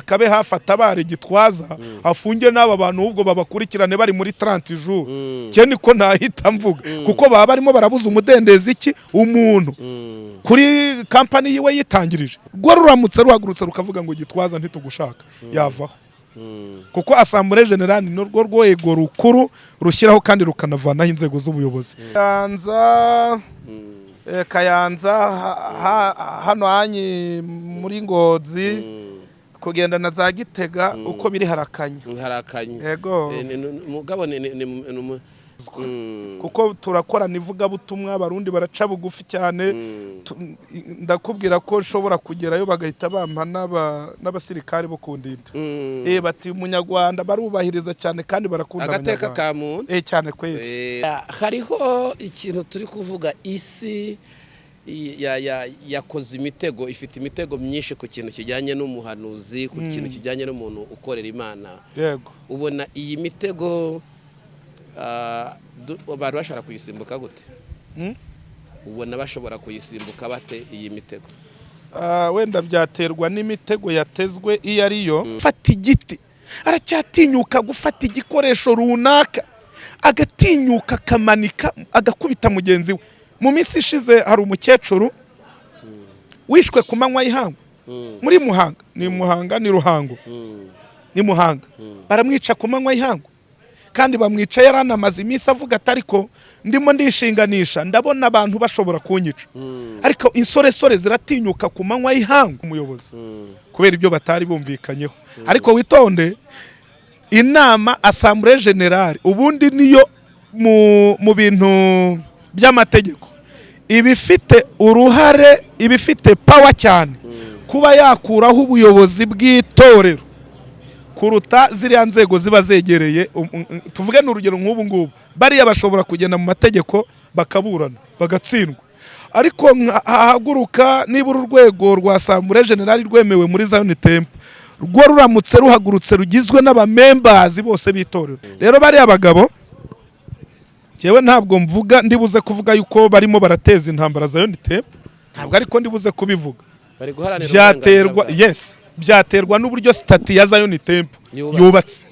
kabe hafata bari Gitwaza afunge n'aba bantu ubwo babakurikirane bari muri 30 jours cyo niko ntahita mvuga kuko baba barimo barabuza umudendezi iki umuntu kuri company yiwe yitangirije gwo ruramutse ruhagurutse rukavuga ngo Gitwaza ntitugushaka yavaho kuko Assemblée Générale no rwo rwego rukuru rushyiraho kandi rukanavanaho inzego z'ubuyobozi Kayanza hano hanyi muri Ngozi kugenda na za Gitega uko biri harakanye yego mugabo kuko turakora nivuga butumwa abarundi baraca bugufi cyane ndakubwira ko nshobora kugerayo bagahita bampa n'abasirikare bo kundinda bati umunyarwanda barubahiriza cyane kandi barakunda agateka ka muntu cyane kwezi hariho ikintu turi kuvuga isi yakoze imitego ifite imitego myinshi ku kintu kijyanye n'umuhanuzi ku kintu kijyanye n'umuntu ukorera Imana yego ubona iyi mitego abantu bashobora kuyisimbuka gute ubona bashobora kuyisimbuka bate iyi mitego wenda byaterwa n'imitego yatezwe iyo ariyo fata igiti aracyatinyuka gufata igikoresho runaka agatinyuka kamanika agakubita mugenzi we mu minsi ishize hari umukecuru wishwe ku manywa y'ihangu muri Muhanga ni Ruhango ni Muhanga baramwica ku manywa y'ihangu kandi bamwica yaranamaze iminsi avuga atariko ndimo ndishinganisha ndabona abantu bashobora kunyica ariko insoresore ziratinyuka ku manywa y'ihangu umuyobozi kubera ibyo batari bumvikanyeho ariko witonde inama Assemblée Générale ubundi niyo mu bintu by'amategeko ibifite uruhare ibifite power cyane kuba yakuraho ubuyobozi bw'itorero kuruta ziriya nzego ziba zegereye tuvuge n'urugero nk'ubu ngubu bariya bashobora kugenda mu mategeko bakaburana bagatsindwa ariko hahaguruka nibura urwego rwa Assemblée Générale rwemewe muri Zion Temple rwo ruramutse ruhagurutse rugizwe n'abamembers bose b'itorero rero bariya bagabo yewe ntabwo mvuga ndibuze kuvuga yuko barimo barateza intambara za Zion Temple ntabwo ariko ndibuze kubivuga byaterwa byaterwa n'uburyo stati ya Zion Temple yubatse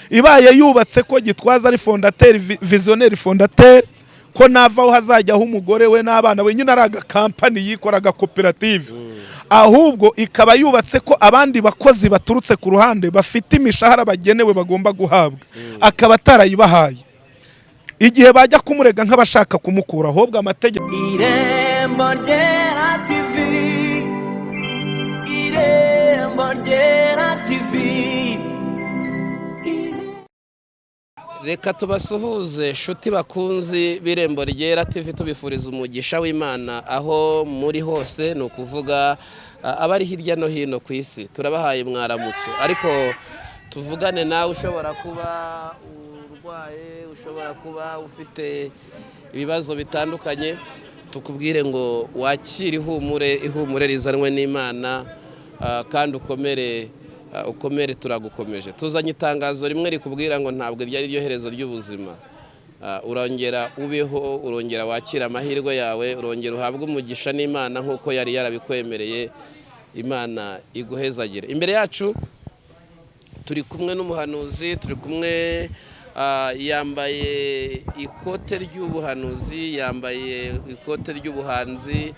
ibaye yubatse ko Gitwaza ari fondateur visionnaire fondateur ko navaho hazajyaho umugore we n'abana we nyine araga company yikoraga koperative ahubwo ikaba yubatse ko abandi bakozi baturutse ku ruhande bafite imishahara bagenewe bagomba guhabwa akaba atarayibahaye igihe bajya kumurega nk'abashaka kumukura ahubwo amategeko IREMBO RYERA TV IREMBO RYERA TV reka tubasuhuze nshuti bakunzi b'Irembo Ryera TV tubifuriza umugisha w'Imana aho muri hose no kuvuga abari hirya no hino ku isi turabahaye mwaramutse ariko tuvugane nawe ushobora kuba urwaye ushobora kuba ufite ibibazo bitandukanye tukubwire ngo wakire ihumure rizanwe n'Imana kandi ukomere turagukomeje tuzanye itangazo rimwe rikubwira ngo ntabwo ryari ryo herezo ry'ubuzima urongera ubeho urongera wakira amahirwe yawe urongera uhabwe umugisha n'Imana nk'uko yari yarabikwemereye Imana iguhezagire imbere yacu turi kumwe n'umuhanuzi turi kumwe yambaye ikote ry'ubuhanuzi yambaye ikote ry'ubuhanzi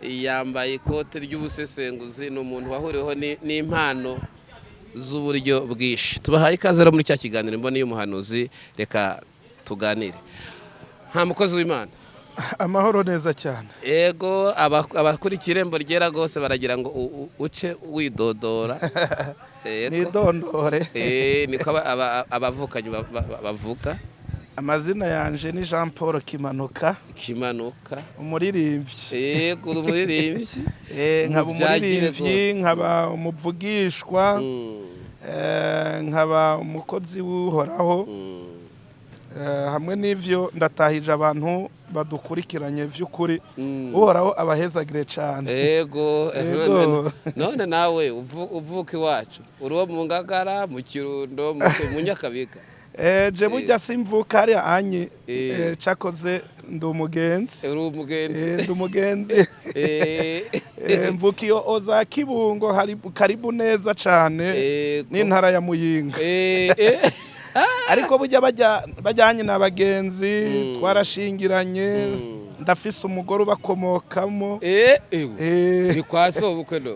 yambaye ikote ry'ubusesenguzi ni umuntu wahuriweho n'impano z'uburyo bwinshi tubahaye ikaze muri cya kiganiro mboni y'umuhanuzi reka tuganire nta mukozi w'Imana amahoro neza cyane yego abakurikira Irembo Ryera gose baragira ngo uce widodora nidondore niko abavukanye bavuka amazina yanje ni Jean Paul Kimanuka umuririmbyi yego umuririmbyi nkaba umuririmbyi nkaba umuvugishwa nkaba umukozi w'uhoraho hamwe n'ivyo ndatahije abantu badukurikiranye vy'ukuri uhoraho abahezagire cyane yego none nawe uvuka iwacu uri wo mu Ngagara mu Kirundo mu Nyakabiga je burya simvuka ari anye cyakoze ndi umugenzi uri umugenzi ndi umugenzi mvukiyo oza Kibungo karibu neza cyane n'intara ya Muyinga ariko bujya bajyanye n'abagenzi twarashingiranye ndafise umugore ubakomokamo ni kwa sobukwe no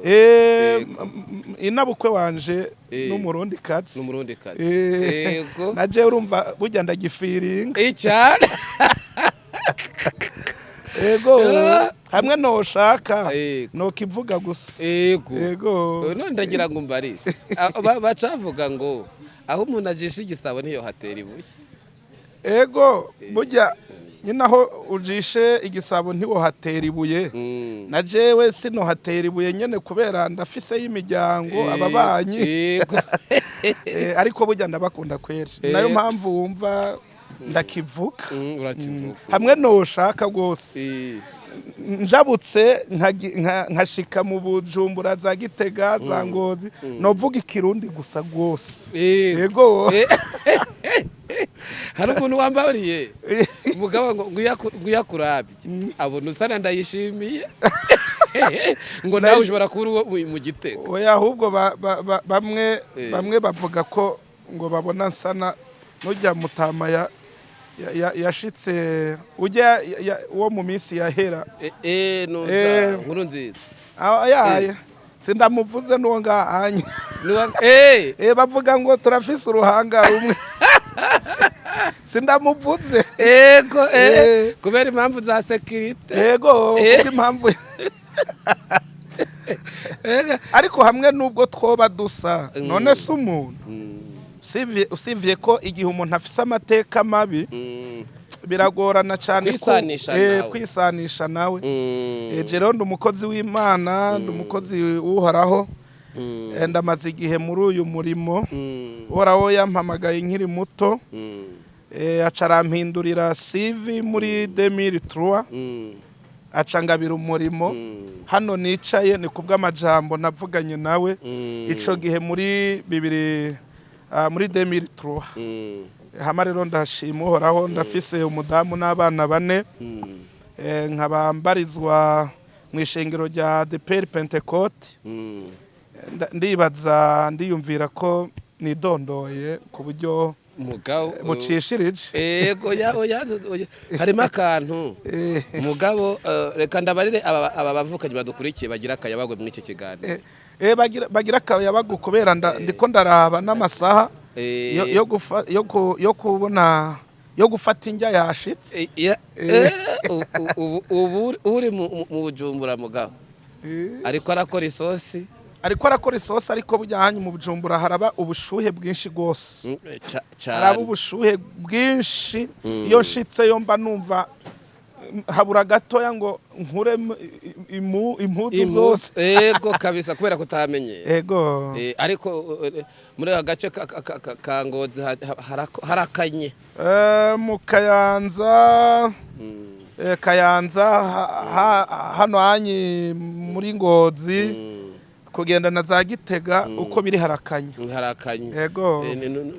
inabukwe wanje n'umurundi katsi yego naje urumva bujya ndagifiringa cyane yego hamwe no shaka no kivuga gusa yego none ndagira ngo mbari bacavuga ngo aho umuntu ajisha igisabo niyo hatera ibuye yego bujya nyinaho ujishe igisabo ntiwo hatera ibuye na jewe sino hatera ibuye nyene kubera ndafise y'imiryango ababanyi ariko bujya ndabakunda kweri nayo mpamvu wumva ndakivuka hamwe no shaka gose njabutse nkashika mu Bujumbura za Gitega za Ngozi novuga ikirundi gusa gose yego hari umuntu wambariye umugabo ngo uyakurabye abona usana ndayishimiye ngo nawe ushobora kuba mu Gitega oya ahubwo bamwe bavuga ko ngo babona nsana nujya mutama yashitse ujya wo mu minsi yahera nunza nkuru nziza aya sindamuvuze nuwo ngahanye bavuga ngo turafise uruhanga rumwe sindamuvuze yego kubera impamvu za security yego kuko impamvu ariko hamwe nubwo twoba dusa none se umuntu usivye ko igihe umuntu afise amateka mabi biragorana cyane kwisanisha nawe rero ndi umukozi w'Imana ndi umukozi uhoraho ndamaze igihe muri uyu murimo uhoraho yampamagaye nkiri muto acarampindurira CV muri 2003 acangabira umurimo hano nicaye ni kubw'amajambo navuganye nawe ico gihe muri 2003 hama rero ndashima uhoraho ndafise umudamu n'abana 4 nkaba mbarizwa mu ishengero rya DPR Pentecote ndibaza ndiyumvira ko nidondoye ku buryo mugabo mucishirije yego harimo akantu mugabo reka ndabarire aba bavukanye badukurikiye bagira akayabagwe muri iki kiganiro bagira akayabagu kubera ndiko ndaraba n'amasaha yo kubona yo gufata injya yashitse ubu uri mu Bujumbura mugabo ariko arakora isosi ariko bujyanye mu Bujumbura haraba ubushuhe bwinshi gose haraba ubushuhe bwinshi iyo nshitse yo mba numva habura gatoya ngo nkure impuzu zose yego kabisa kubera kutamenye yego ariko muri agace ka Ngozi harakanye mu Kayanza hano hanyi muri Ngozi kugenda na za Gitega uko biri harakanye yego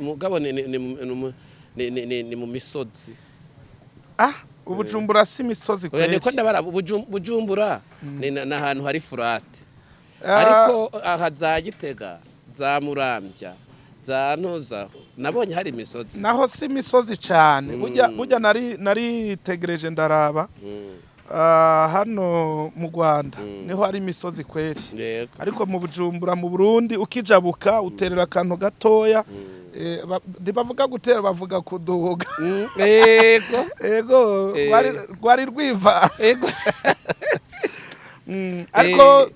mugabo ni mu misozi Ubujumbura si misozi kweli niko ndabara Bujumbura ni ahantu hari furate ariko aha za Gitega za Murambya za Ntoza nabonye hari imisozi naho si misozi cyane burya nari tegereje ndaraba hano mu Rwanda niho hari imisozi kweli ariko mu Bujumbura mu Burundi ukijabuka uterera akantu gatoya bavuga gutera bavuga kuduga yego rwari rwiva ariko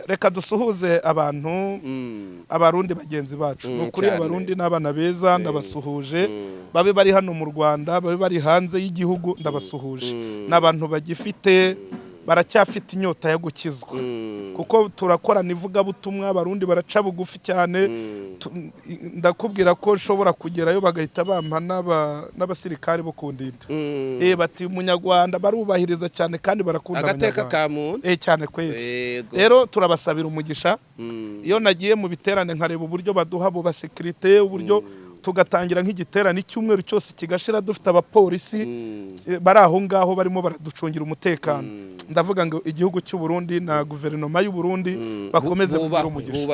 reka dusuhuze abarundi bagenzi bacu nukuri abarundi n'abana beza ndabasuhuje babe bari hano mu Rwanda babe bari hanze y'igihugu ndabasuhuje n'abantu bagifite baracyafite inyota yo gukizwa kuko turakorana ivugabutumwa abarundi baraca bugufi cyane ndakubwira ko ushobora kugerayo bagahita bampa n'abasirikare bo kundinda bati umunyarwanda barubahiriza cyane kandi barakunda agateka ka muntu cyane kwezi rero turabasabira umugisha iyo nagiye mu biterane nkareba uburyo baduha bo basekirite uburyo tugatangira nk'igiterane icyumweru cyose kigashira dufite abapolisi bari aho ngaho barimo baraducungira umutekano. Ndavuga ngo igihugu cy'u Burundi na guverinoma y'u Burundi bakomeze kugira umugisha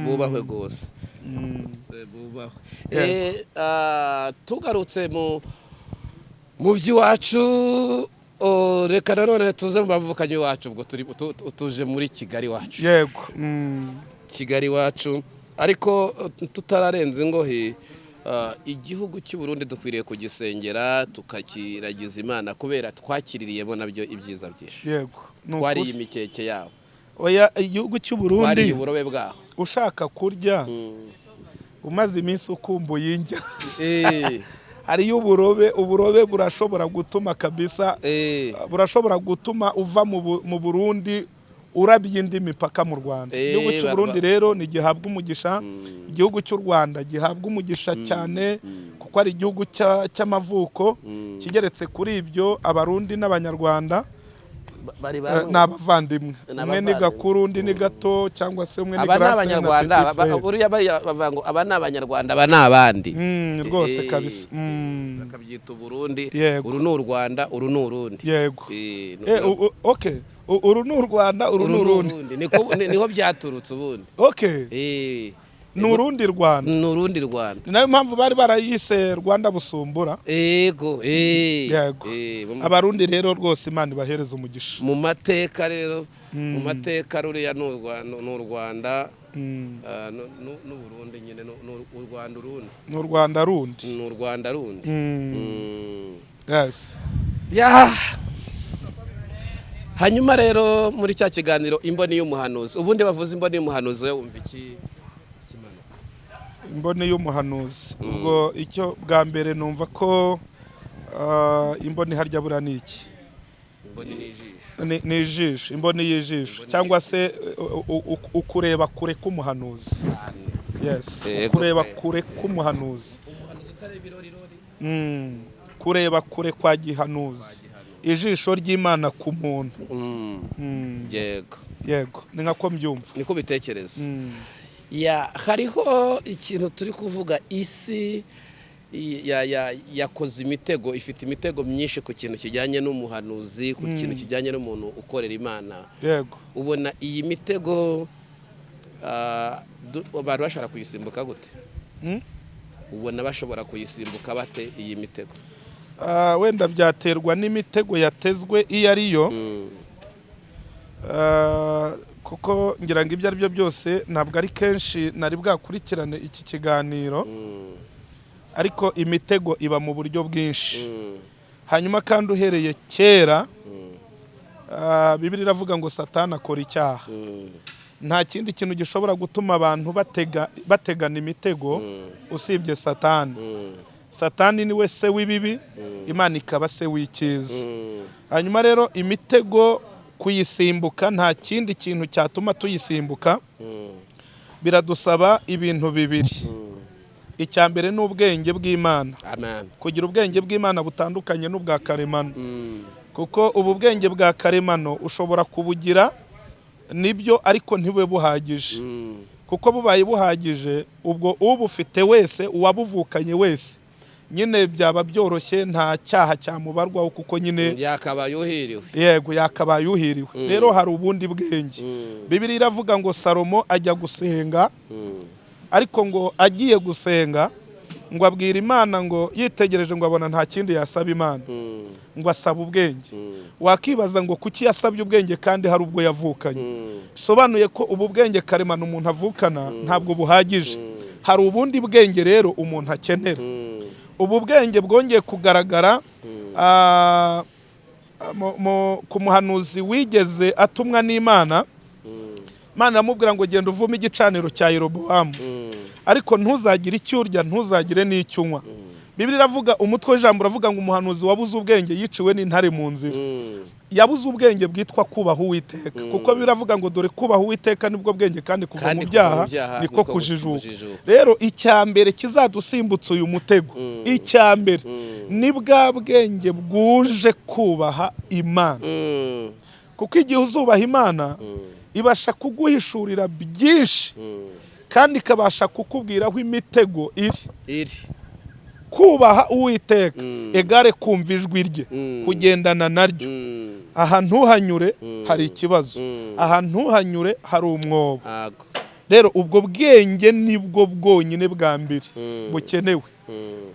bubahwe gose. Tugarutse mu by'iwacu, reka nanone tuze mu bavukanyi wacu, ubwo tuje muri Kigali wacu. Yego. Kigali wacu, ariko tutararenze ngohi, igihugu cy'u Burundi dukwiriye kugisengera tukakiragiza Imana kubera twakiririyemo nabyo ibyiza byinshi. Yego. Twari imikeke yabo. Oya, igihugu cy'u Burundi twari uburobe bwaho. Ushaka kurya umaze iminsi ukumbuye injya. Hariyo uburobe burashobora gutuma kabisa, burashobora gutuma uva mu Burundi urabye indi mipaka mu Rwanda. Igihugu cy'u Burundi rero ni gihabwa umugisha, igihugu cy'u Rwanda gihabwa umugisha cyane kuko ari igihugu cy'amavuko. Kigeretse kuri ibyo, abarundi n'abanyarwanda n'abavandimwe, umwe ni gakuru undi ni gato, cyangwa se umwe ni grâce. Abanyarwanda buriya bavango, aba n'abanyarwanda, aba n'abandi rwose kabisa. Bakabyita Burundi, uru ni u Rwanda, uru ni urundi. Yego. Okay, uru ni u Rwanda, uru ni urundi, niho byaturutse ubundi. Okay. Nurundi Rwanda. Nurundi Rwanda. Nayo mpamvu bari barayise Rwanda busumbura. Yego. Abarundi rero rwose Imana ibahereza umugisha. Mu mateka rero, mu mateka ruriya n'u Rwanda, n'u Burundi nyine, n'u Rwanda urundi. N'u Rwanda rundi. N'u Rwanda rundi. Yes. Hanyuma rero muri cya kiganiro imboni y'umuhanuzi, ubundi bavuze imboni y'umuhanuzi, wumva iki? Imboni y'umuhanuzi, ubwo icyo bwa mbere numva ko imboni harya bura ni iki? Imboni ni ijisho, imboni y'ijisho, cyangwa se ukureba kure k'umuhanuzi. Yes, kureba kure k'umuhanuzi. Kureba kure kwa gihanuzi, ijisho ry'Imana ku muntu. Yego, ni nka ko mbyumva, niko bitekereza. Hariho ikintu turi kuvuga, isi yakoze imitego, ifite imitego myinshi ku kintu kijyanye n'umuhanuzi, ku kintu kijyanye n'umuntu ukorera Imana. Yego. Ubona iyi mitego abantu bashobora kuyisimbuka gute? Ubona bashobora kuyisimbuka bate iyi mitego? Wenda byaterwa n'imitego yatezwe iyo ariyo. Kuko ngira ngo ibyo ari byo byose ntabwo ari kenshi nari bwakurikirane iki kiganiro, ariko imitego iba mu buryo bwinshi. Hanyuma kandi uhereye kera, Bibiliya iravuga ngo Satani akora icyaha. Nta kindi kintu gishobora gutuma abantu bategana imitego usibye Satani. Satani ni we se w'ibibi, Imana ikaba se w'icyiza. Hanyuma rero imitego kuyisimbuka, nta kindi kintu cyatuma tuyisimbuka, biradusaba ibintu bibiri. Icya mbere ni ubwenge bw'Imana. Amen. Kugira ubwenge bw'Imana butandukanye n'ubwa karemano. Kuko ubu bwenge bwa karemano ushobora kubugira nibyo, ariko ntibube buhagije. Kuko bubaye buhagije, ubwo ubufite wese, uwabuvukanye wese, nyine byaba byoroshye, nta cyaha cyamubarwaho, kuko nyine yakabaye uhiriwe. Yego, yakabaye uhiriwe. Rero hari ubundi bwenge. Bibiliya iravuga ngo Salomo ajya gusenga, ariko ngo agiye gusenga ngo abwira Imana, ngo yitegereje ngo abona nta kindi yasaba Imana, ngo asaba ubwenge. Wakibaza ngo kuki yasabye ubwenge kandi hari ubwo yavukanye? Bisobanuye ko ubu bwenge karemano umuntu avukana ntabwo buhagije. Hari ubundi bwenge rero umuntu akenera. Ubu bwenge bwongeye kugaragara ku muhanuzi wigeze atumwa n'Imana. Imana iramubwira ngo genda uvume igicaniro cya Yerobowamu, ariko ntuzagire icyo urya, ntuzagire n'icyo unywa. Bibiliya iravuga, umutwe w'ijambo uravuga ngo umuhanuzi wabuze ubwenge yiciwe n'intare mu nzira. Yabuze ubwenge bwitwa kubaha Uwiteka, kuko biravuga ngo dore kubaha Uwiteka nibwo bwenge, kandi kuva mu byaha niko kujijuka. Rero icya mbere kizadusimbutsa uyu mutego, icya mbere ni bwa bwenge bwuje kubaha Imana. Kuko igihe uzubaha Imana ibasha kuguhishurira byinshi, kandi ikabasha kukubwira aho imitego iri kubaha Uwiteka egare kumva ijwi rye kugendana naryo aha ntuhanyure hari ikibazo aha ntuhanyure hari umwobo rero ubwo bwenge nibwo bwonyine bwa mbere bukenewe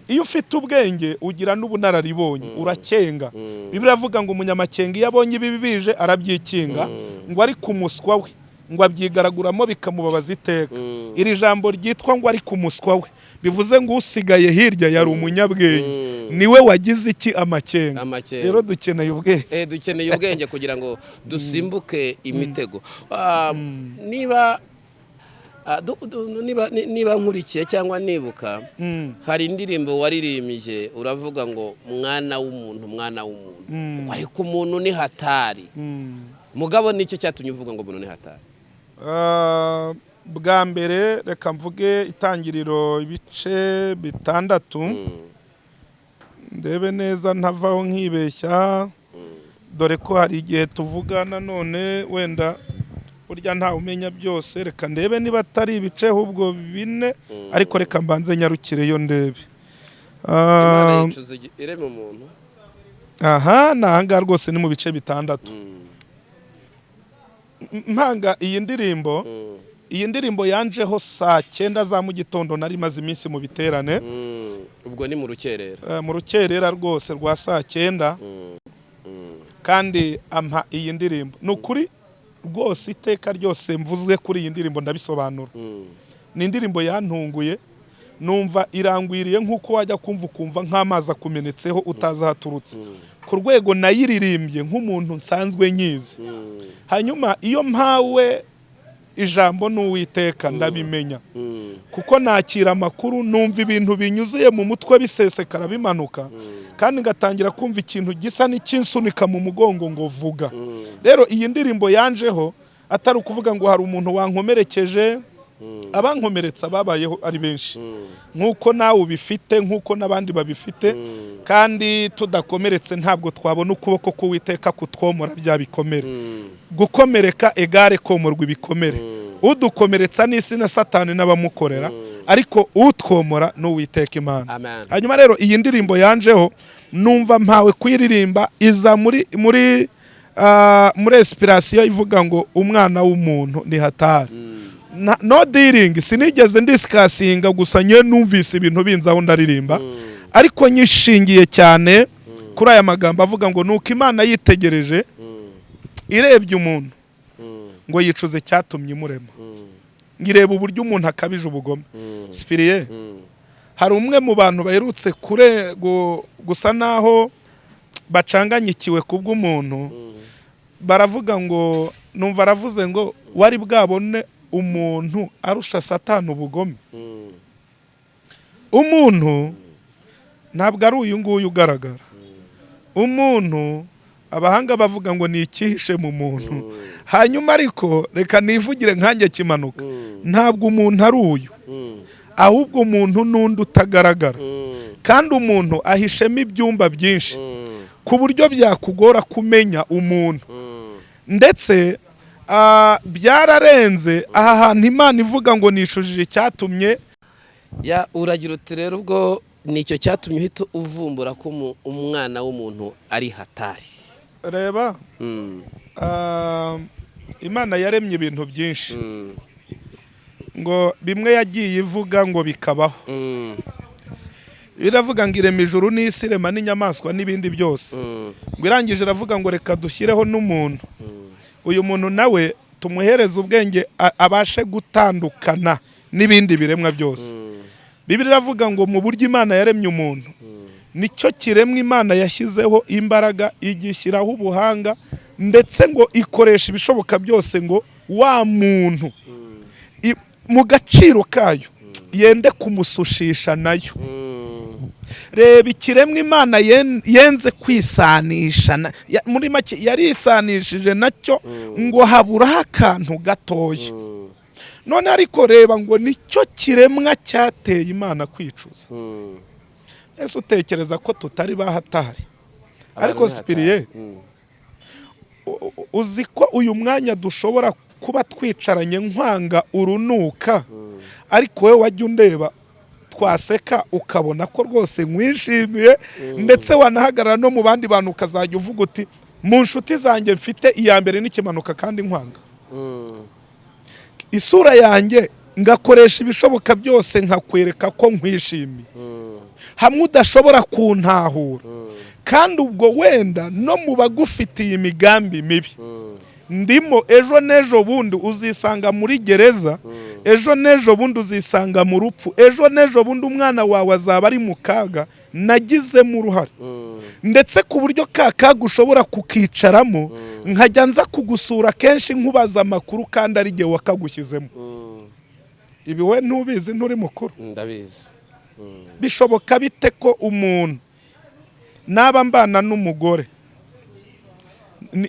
iyo ufite ubwenge ugira n'ubunararibonye urakenga Bibiliya avuga ngo umunyamakenga iyo abonye ibi bije arabyikinga ngo ari kumuswa we ngo abyigaraguramo bikamubabaza iteka iri jambo ryitwa ngo ari kumuswa we bivuze ngo usigaye hirya yari umunyabwenge niwe wagize iki amakenga rero dukeneye ubwenge dukeneye ubwenge kugira ngo dusimbuke imitego niba nkurikiye cyangwa nibuka hari indirimbo waririmbye uravuga ngo mwana w'umuntu ariko umuntu ni hatari mugabo nicyo cyatumye uvuga ngo umuntu ni hatari bwa mbere reka mvuge itangiriro ibice 6 ndebe neza ntavaho nkibeshya dore ko hari igihe tuvuga nanone wenda burya nta umenya byose reka ndebe niba atari ibice ahubwo 4 ariko reka mbanze nyarukireyo ndebe Imana yicuza irema umuntu aha nanga rwose ni mu bice 6 mpanga iyi ndirimbo yanjeho saa 9 za mu gitondo nari maze iminsi mu biterane ubwo ni mu rukerera rwose rwa saa 9 kandi ampa iyi ndirimbo nukuri rwose iteka ryose mvuze kuri iyi ndirimbo ndabisobanura ni indirimbo yantunguye numva irangwiriye nkuko wajya kumva nk'amazi akumenetseho utazaturutse ku rwego nayiririmbye nk'umuntu nsanzwe nyizi hanyuma iyo mpawe ijambo n'Uwiteka ndabimenya kuko nakira amakuru numva ibintu binyuzuye mu mutwe bisesekara bimanuka kandi ngatangira kumva ikintu gisa n'ikinsunika mu mugongo ngo vuga rero iyi ndirimbo yanjeho atari ukuvuga ngo hari umuntu wankomerekeje abankomeretsa babayeho ari benshi nkuko nawe ubifite nkuko nabandi babifite kandi tudakomeretse ntabwo twabona ukuboko k'Uwiteka kutwomora bya bikomere gukomereka egare komorwa ibikomere udukomeretsa n'isi na Satani n'abamukorera ariko utwomora n'Uwiteka Imana hanyuma rero iyi ndirimbo yanjeho numva mpawe kuyiririmba iza muri inspiration ivuga ngo umwana w'umuntu ni hatari no dealing sinigeze ndisikasinga gusa nye numvise ibintu binzaho ndaririmba ariko nyishingiye cyane kuri aya magambo avuga ngo nuko Imana yitegereje irebye umuntu ngo yicuze cyatumye imurema ngireba uburyo umuntu akabije ubugome spiriye hari umwe mu bantu baherutse gusa naho bacanganyikiwe kubw'umuntu baravuga ngo numva aravuze ngo wari bwabone umuntu arusha Satani ubugome umuntu ntabwo ari uyu nguyu ugaragara umuntu abahanga bavuga ngo ni ikihishe mu muntu hanyuma ariko reka nivugire nkanjye kimanuka ntabwo umuntu ari uyu ahubwo umuntu n'undi utagaragara kandi umuntu ahishemo ibyumba byinshi ku buryo byakugora kumenya umuntu ndetse byararenze aha hantu Imana ivuga ngo nishujije cyatumye uragira uti rero ubwo nicyo cyatumye uhita uvumbura ko umwana w'umuntu ari hatari reba Imana yaremye ibintu byinshi ngo bimwe yagiye ivuga ngo bikabaho biravuga ngo irema ijuru n'isi irema n'inyamaswa n'ibindi byose ngo irangije iravuga ngo reka dushyireho n'umuntu uyu muntu nawe tumuhereze ubwenge abashe gutandukana n'ibindi biremwa byose Bibiliya iravuga ngo mu buryo Imana yaremye umuntu nicyo kiremwa Imana yashyizeho imbaraga igishyiraho ubuhanga ndetse ngo ikoresha ibishoboka byose ngo wa muntu mu gaciro kayo yende kumusushisha nayo reba ikiremwa Imana yenze kwisanisha muri make yarisanishije nacyo ngo haburaho akantu gatoya none ariko reba ngo nicyo kiremwa cyateye Imana kwicuza ese utekereza ko tutari bahatari ariko spiriye uzi ko uyu mwanya dushobora kuba twicaranye nkwanga urunuka ariko wowe wajya undeba twaseka ukabona ko rwose nkwishimiye ndetse wanahagarara no mu bandi bantu ukazajya uvuga uti mu nshuti zanjye mfite iya mbere n'ikimanuka kandi nkwanga isura yanjye ngakoresha ibishoboka byose nkakwereka ko nkwishimiye hamwe udashobora kuntahura kandi ubwo wenda no mu bagufitiye imigambi mibi ndimo ejo n'ejo bundi uzisanga muri gereza ejo n'ejo bundi uzisanga mu rupfu ejo n'ejo bundi umwana wawe azaba ari mu kaga nagizemo uruhare ndetse ku buryo ka kaga ushobora kukicaramo nkajya nza kugusura kenshi nkubaza amakuru kandi ari igihe wakagushyizemo ibi we ntubizi nturi mukuru ndabizi bishoboka bite ko umuntu naba mbana n'umugore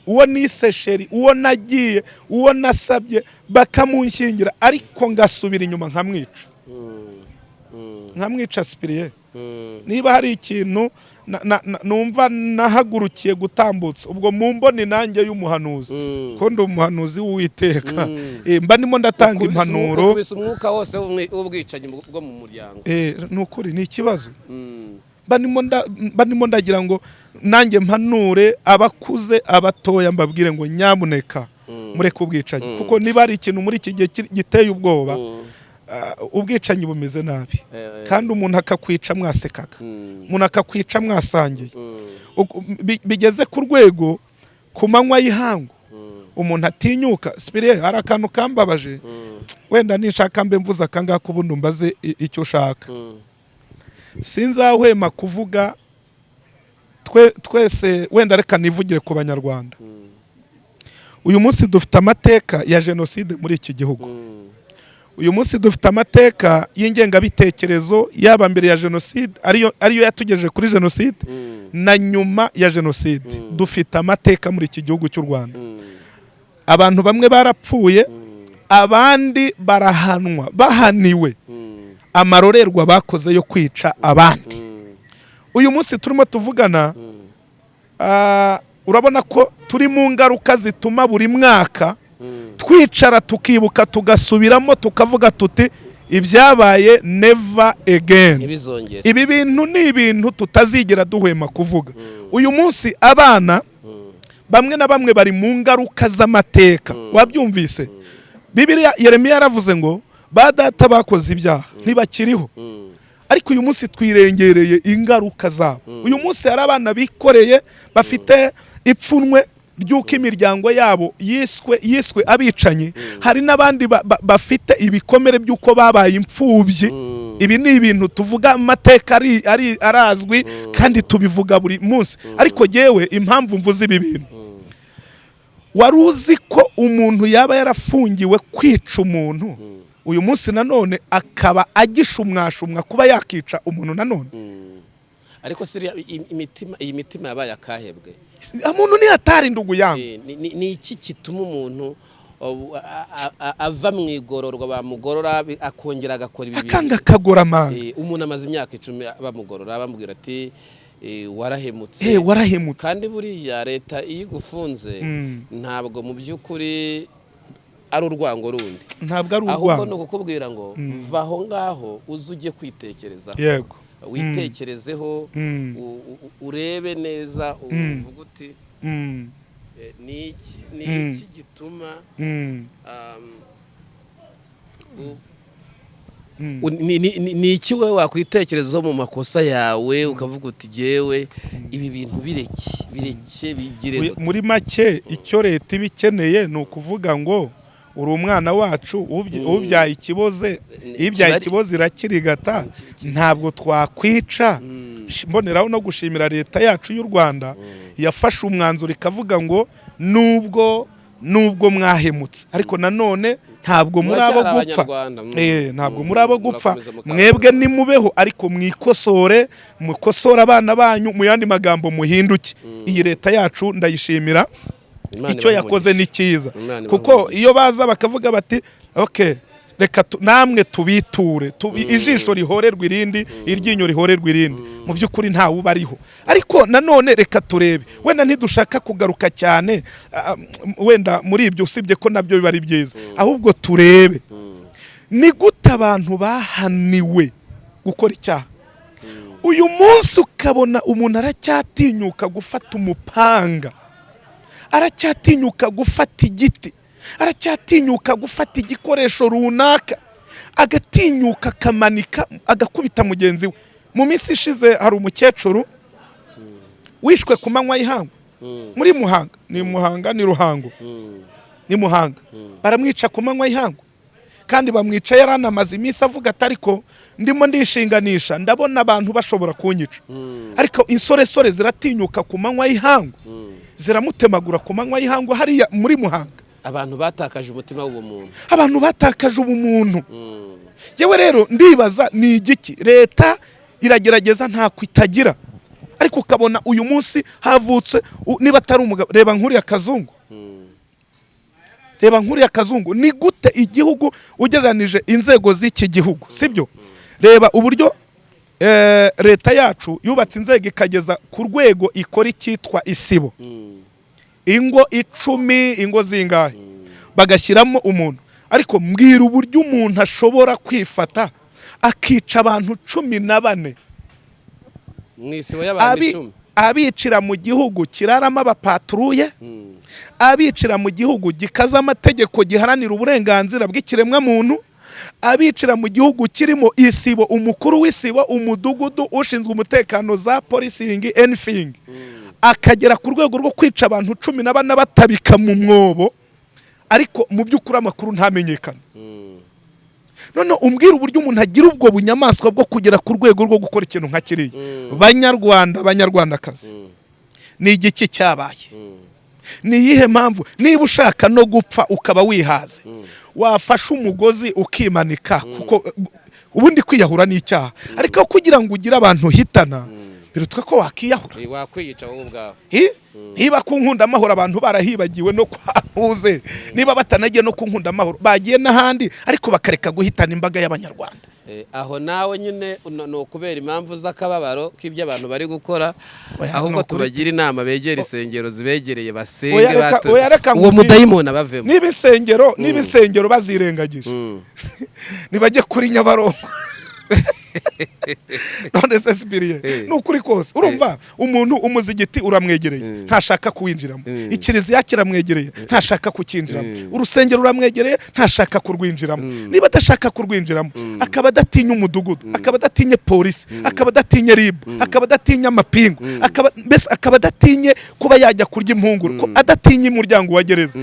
uwo nisesheri uwo nagiye uwo nasabye bakamunshingira ariko ngasubira inyuma nkamwica Sipiriye niba hari ikintu numva nahagurukiye gutambutsa ubwo mu mboni nanjye y'umuhanuzi ko ndi umuhanuzi w'Uwiteka mba ndimo ndatanga impanuro kubisa umwuka wose w'ubwicanyi bwo mu muryango nukuri ni ikibazo mba ndimo ndagira ngo nanjye mpanure abakuze abatoya mbabwire ngo nyamuneka mureke ubwicanyi kuko niba ari ikintu muri iki gihe giteye ubwoba ubwicanyi bumeze nabi kandi umuntu akakwica mwasekaga umuntu akakwica mwasangiye bigeze ku rwego ku manywa y'ihangu umuntu atinyuka Sipiriye hari akantu kambabaje wenda nishaka mbe mvuze akangaka ubundi mbaze icyo ushaka sinzahwema kuvuga twese wenda reka nivugire ku banyarwanda uyu munsi dufite amateka ya jenoside muri iki gihugu uyu munsi dufite amateka y'ingengabitekerezo yaba mbere ya jenoside ariyo yatugejeje kuri jenoside na nyuma ya jenoside dufite amateka muri iki gihugu cy'u Rwanda abantu bamwe barapfuye abandi barahanwa bahaniwe amarorerwa bakoze yo kwica abandi uyu munsi turimo tuvugana urabona ko turi mu ngaruka zituma buri mwaka twicara tukibuka tugasubiramo tukavuga tuti ibyabaye never again ibi bintu ni ibintu tutazigera duhwema kuvuga uyu munsi abana bamwe na bamwe bari mu ngaruka z'amateka wabyumvise Bibiliya Yeremiya yaravuze ngo ba data bakoze ibyaha ntibakiriho ariko uyu munsi twirengereye ingaruka zabo uyu munsi hari abana bikoreye bafite ipfunwe ry'uko imiryango yabo yiswe abicanyi hari n'abandi bafite ibikomere by'uko babaye imfubyi ibi ni ibintu tuvuga amateka arazwi kandi tubivuga buri munsi ariko yewe impamvu mvuze ibi bintu wari uzi ko umuntu yaba yarafungiwe kwica umuntu uyu munsi nanone akaba agishumwashumwa kuba yakica umuntu nanone ariko siriya iyi mitima yabaye akahebwe umuntu ni hatari ndugu yangu ni iki kituma umuntu ava mu igororwa bamugorora akongera agakora ibi akanga akagoramanga umuntu amaze imyaka 10 bamugorora bamubwira ati warahemutse kandi buriya leta iyo igufunze ntabwo mu by'ukuri ari urwango rundi ntabwo ari urwango ahubwo no kukubwira ngo vaho ngaho uzujye kwitekerezaho yego witekerezeho urebe neza uvuga uti ni iki gituma ni iki we wakwitekerezaho mu makosa yawe ukavuga uti jewe ibi bintu bireke bigire muri make icyo leta ibikeneye ni ukuvuga ngo uri umwana wacu ubyaye ikiboze ibyaye ikiboze irakirigata ntabwo twakwica mboneraho no gushimira leta yacu y'u Rwanda yafashe umwanzuro ikavuga ngo nubwo mwahemutse ariko nanone ntabwo muri abo gupfa ntabwo muri abo gupfa mwebwe nimubeho ariko mwikosore mukosora abana banyu mu yandi magambo muhinduke iyi leta yacu ndayishimira icyo yakoze ni cyiza kuko iyo baza bakavuga bati okay reka namwe tubiture ijisho rihorerwa irindi iryinyo rihorerwa irindi mu by'ukuri nta ubariho ariko nanone reka turebe wenda ntidushaka kugaruka cyane wenda muri ibyo usibye ko nabyo biba ari byiza ahubwo turebe ni gute abantu bahaniwe gukora icyaha uyu munsi ukabona umuntu aracyatinyuka gufata umupanga, aracyatinyuka gufata igiti, aracyatinyuka gufata igikoresho runaka, agatinyuka akamanika agakubita mugenzi we. Mu minsi ishize hari umukecuru wishwe ku manywa y'ihangu muri Muhanga, ni Muhanga ni Ruhango, ni Muhanga, baramwica ku manywa y'ihangu kandi bamwica yaranamaze iminsi avuga atariko ndimo ndishinganisha ndabona abantu bashobora kunyica, ariko insoresore ziratinyuka ku manywa y'ihangu ziramutemagura ku manywa y'ihangu hariya muri Muhanga. Abantu batakaje umutima w'ubumuntu, abantu batakaje ubumuntu. Yewe rero ndibaza ni igiki leta iragerageza nta kwitagira, ariko ukabona uyu munsi havutse niba atari umugabo, reba nkuriya kazungu, reba nkuriya kazungu, ni gute igihugu ugereranije inzego z'iki gihugu, sibyo? Reba uburyo leta yacu yubatse inzego ikageza ku rwego ikora icyitwa isibo, ingo 10, ingo zingahe bagashyiramo umuntu, ariko mbwira uburyo umuntu ashobora kwifata akica abantu 14 mwisibo y'abantu 10, abicira mu gihugu kirarama abapatruye, abicira mu gihugu gikaza amategeko giharanira uburenganzira bw'ikiremwa muntu, abicira mu gihugu kirimo isibo, umukuru w'isibo, umudugudu ushinzwe umutekano za polisingi anything, akagera ku rwego rwo kwica abantu 14 batabika mu mwobo, ariko mu by'ukuri amakuru ntamenyekana. None umbwira uburyo umuntu agira ubwo bunyamaswa bwo kugera ku rwego rwo gukora ikintu nka kiriya. Banyarwanda, banyarwandakazi, ni igiki cyabaye? Ni iyihe mpamvu? Niba ushaka no gupfa ukaba wihaze, wafashe umugozi ukimanika, kuko ubundi kwiyahura ni icyaha, ariko kugira ngo ugire abantu hitana birutwa ko wakiyahura, wakwiyica wowe ubwawe. Niba ku nkunda amahoro abantu barahibagiwe no kwahuze, niba batanagiye no ku nkunda amahoro bagiye n'ahandi, ariko bakareka guhitana imbaga y'abanyarwanda. Aho nawe nyine no kubera impamvu z'akababaro k'ibyo abantu bari gukora, ahubwo tubagira inama begera isengero zibegereye basenge uwo mudayimoni abavemo. Niba isengero bazirengagije nibajye kuri Nyabarongo. None se sibiriye nukuri kose urumva umuntu umuzigiti uramwegereye ntashaka kuwinjiramo, ikiriziya kiramwegereye ntashaka kukinjiramo, urusengero uramwegereye ntashaka kurwinjiramo. Niba adashaka kurwinjiramo akaba adatinya umudugudu, akaba adatinye polisi, akaba adatinye ribu, akaba adatinya amapingu, akaba adatinye kuba yajya kurya impunguro, adatinye umuryango wa gereza,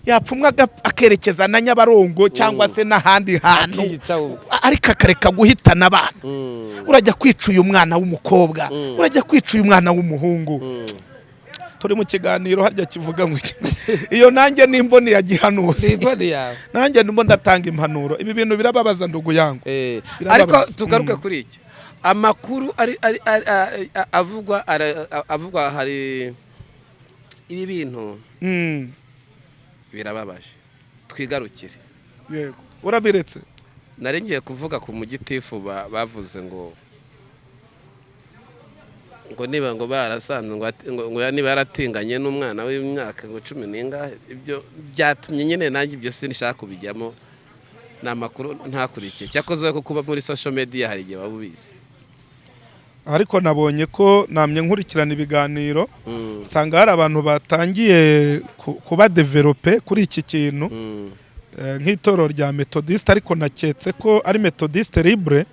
yapfumwa akerekeza na Nyabarongo cyangwa se n'ahandi hantu, ariko akareka guhitana abantu. Urajya kwica uyu mwana w'umukobwa, urajya kwica uyu mwana w'umuhungu. Turi mu kiganiro harya kivuga ngo iyo nanjye nimboni ya gihanuzi, nanjye ndimo ndatanga impanuro. Ibi bintu birababaza ndugu yangu, ariko tugaruke kuri iki amakuru avugwa hari ibi bintu birababaje. Twigarukire. Yego, urabiretse. Nari ngiye kuvuga ku mugitifu bavuze ngo niba ngo barasanze ngo niba yaratinganye n'umwana w'imyaka 10 n'ingahe, ibyo byatumye nyine nanjye ibyo sinshaka kubijyamo, namakuru ntakurikiye. Cyakoze ko kuba muri social media hari igihe babubizi, ariko nabonye ko namye nkurikirana ibiganiro nsanga hari abantu batangiye kuba develope kuri iki kintu nk'itoro rya Methodiste, ariko naketse ko ari Methodiste libre,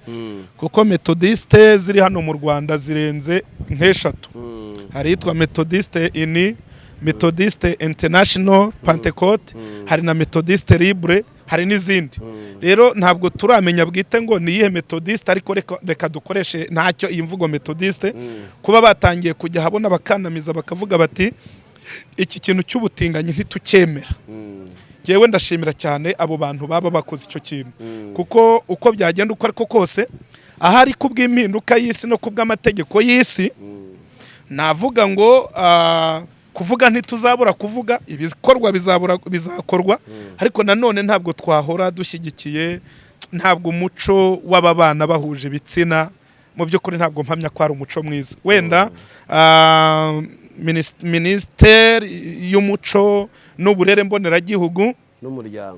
kuko Methodiste ziri hano mu Rwanda zirenze nk'eshatu. Hari yitwa Methodiste ini, Methodiste International Pentecote, hari na Methodiste libre, hari n'izindi. Rero ntabwo turamenya bwite ngo ni iyihe Methodiste, ariko reka dukoreshe ntacyo iyi mvugo Methodiste, kuba batangiye kujya habona bakanamiza bakavuga bati iki kintu cy'ubutinganyi ntitucyemera. Jewe ndashimira cyane abo bantu baba bakoze icyo kintu, kuko uko byagenda uko ariko kose ahari kubw'impinduka y'isi no kubw'amategeko y'isi, navuga ngo kuvuga ntituzabura kuvuga, ibikorwa bizakorwa, ariko nanone ntabwo twahora dushyigikiye, ntabwo umuco w'ababana bahuje ibitsina mu by'ukuri ntabwo mpamya ko ari umuco mwiza. Wenda Ministeri y'umuco n'uburere mboneragihugu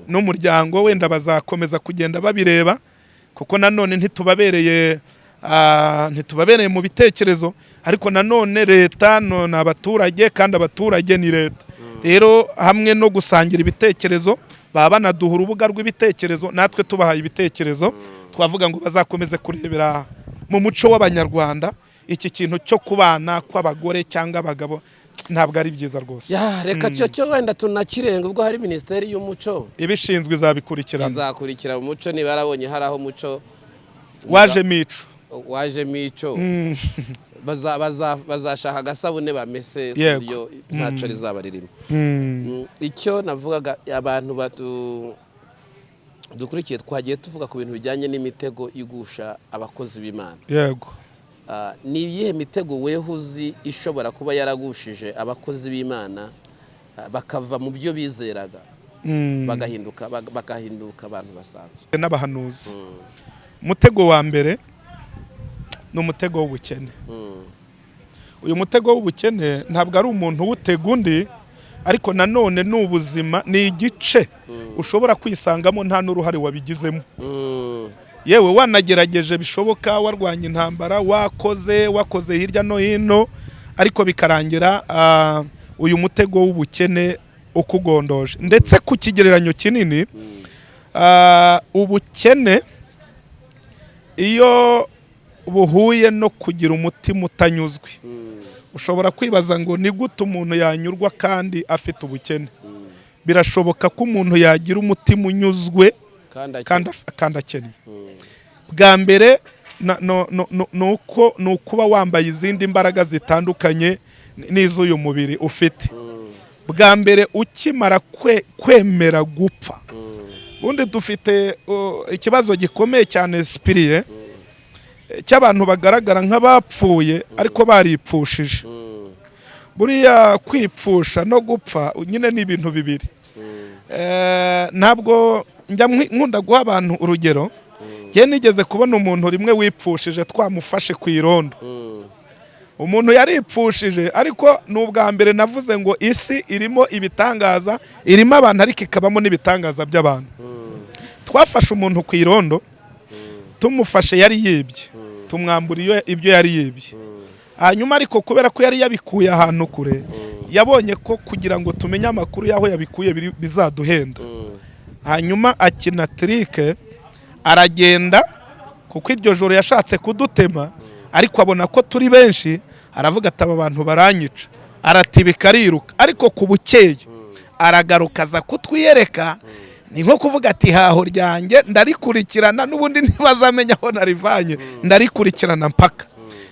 n'umuryango wenda bazakomeza kugenda babireba kuko nanone ntitubabereye mu bitekerezo ariko nanone leta n'abaturage kandi abaturage ni leta rero hamwe no gusangira ibitekerezo baba banaduha urubuga rw'ibitekerezo natwe tubahaye ibitekerezo twavuga ngo bazakomeze kurebera mu muco w'abanyarwanda iki kintu cyo kubana kw'abagore cyangwa abagabo ntabwo ari byiza rwose reka cyo wenda tunakirenga ubwo hari minisiteri y'umuco ibishinzwe izabikurikirana izakurikira umuco niba yarabonye hari aho umuco waje mico bazashaka agasabune bamese kuburyo ntaco rizaba ririmo icyo navugaga abantu dukurikiye twagiye tuvuga ku bintu bijyanye n'imitego igusha abakozi b'Imana yego ni iyihe mitego wehuzi ishobora kuba yaragushije abakozi b'Imana bakava mu byo bizeraga bagahinduka abantu basanzwe n'abahanuzi umutego wa mbere ni umutego w'ubukene uyu mutego w'ubukene ntabwo ari umuntu wutega undi ariko nanone ni ubuzima ni igice ushobora kwisangamo nta n'uruhare wabigizemo yewe wanagerageje bishoboka warwanya intambara wakoze hirya no hino ariko bikarangira uyu mutego w'ubukene ukugondoje ndetse ku kigereranyo kinini ubukene iyo buhuye no kugira umutima utanyuzwe ushobora kwibaza ngo ni gute umuntu yanyurwa kandi afite ubukene birashoboka ko umuntu yagira umutima unyuzwe kandi akennye bwa mbere ni ukuba wambaye izindi mbaraga zitandukanye n'iz'uyu mubiri ufite bwa mbere ukimara kwemera gupfa ubundi dufite ikibazo gikomeye cyane sipiriye cy'abantu bagaragara nk'abapfuye ariko baripfushije buriya kwipfusha no gupfa nyine ni ibintu bibiri ntabwo njya nkunda guha abantu urugero njye nigeze kubona umuntu rimwe wipfushije twamufashe ku irondo umuntu yaripfushije ariko ni ubwa mbere navuze ngo isi irimo ibitangaza irimo abantu ariko ikabamo n'ibitangaza by'abantu twafashe umuntu ku irondo tumufashe yari yibye tumwambura ibyo yari yibye hanyuma ariko kubera ko yari yabikuye ahantu kure yabonye ko kugira ngo tumenye amakuru y'aho yabikuye bizaduhenda hanyuma akina trike aragenda kuko iryo joro yashatse kudutema ariko abona ko turi benshi aravuga ati aba bantu baranyica aratibika ariruka ariko ku bukeye aragaruka aza kutwiyereka ni nko kuvuga ati haho ryanjye ndarikurikirana n'ubundi ntibazamenya aho narivanye ndarikurikirana mpaka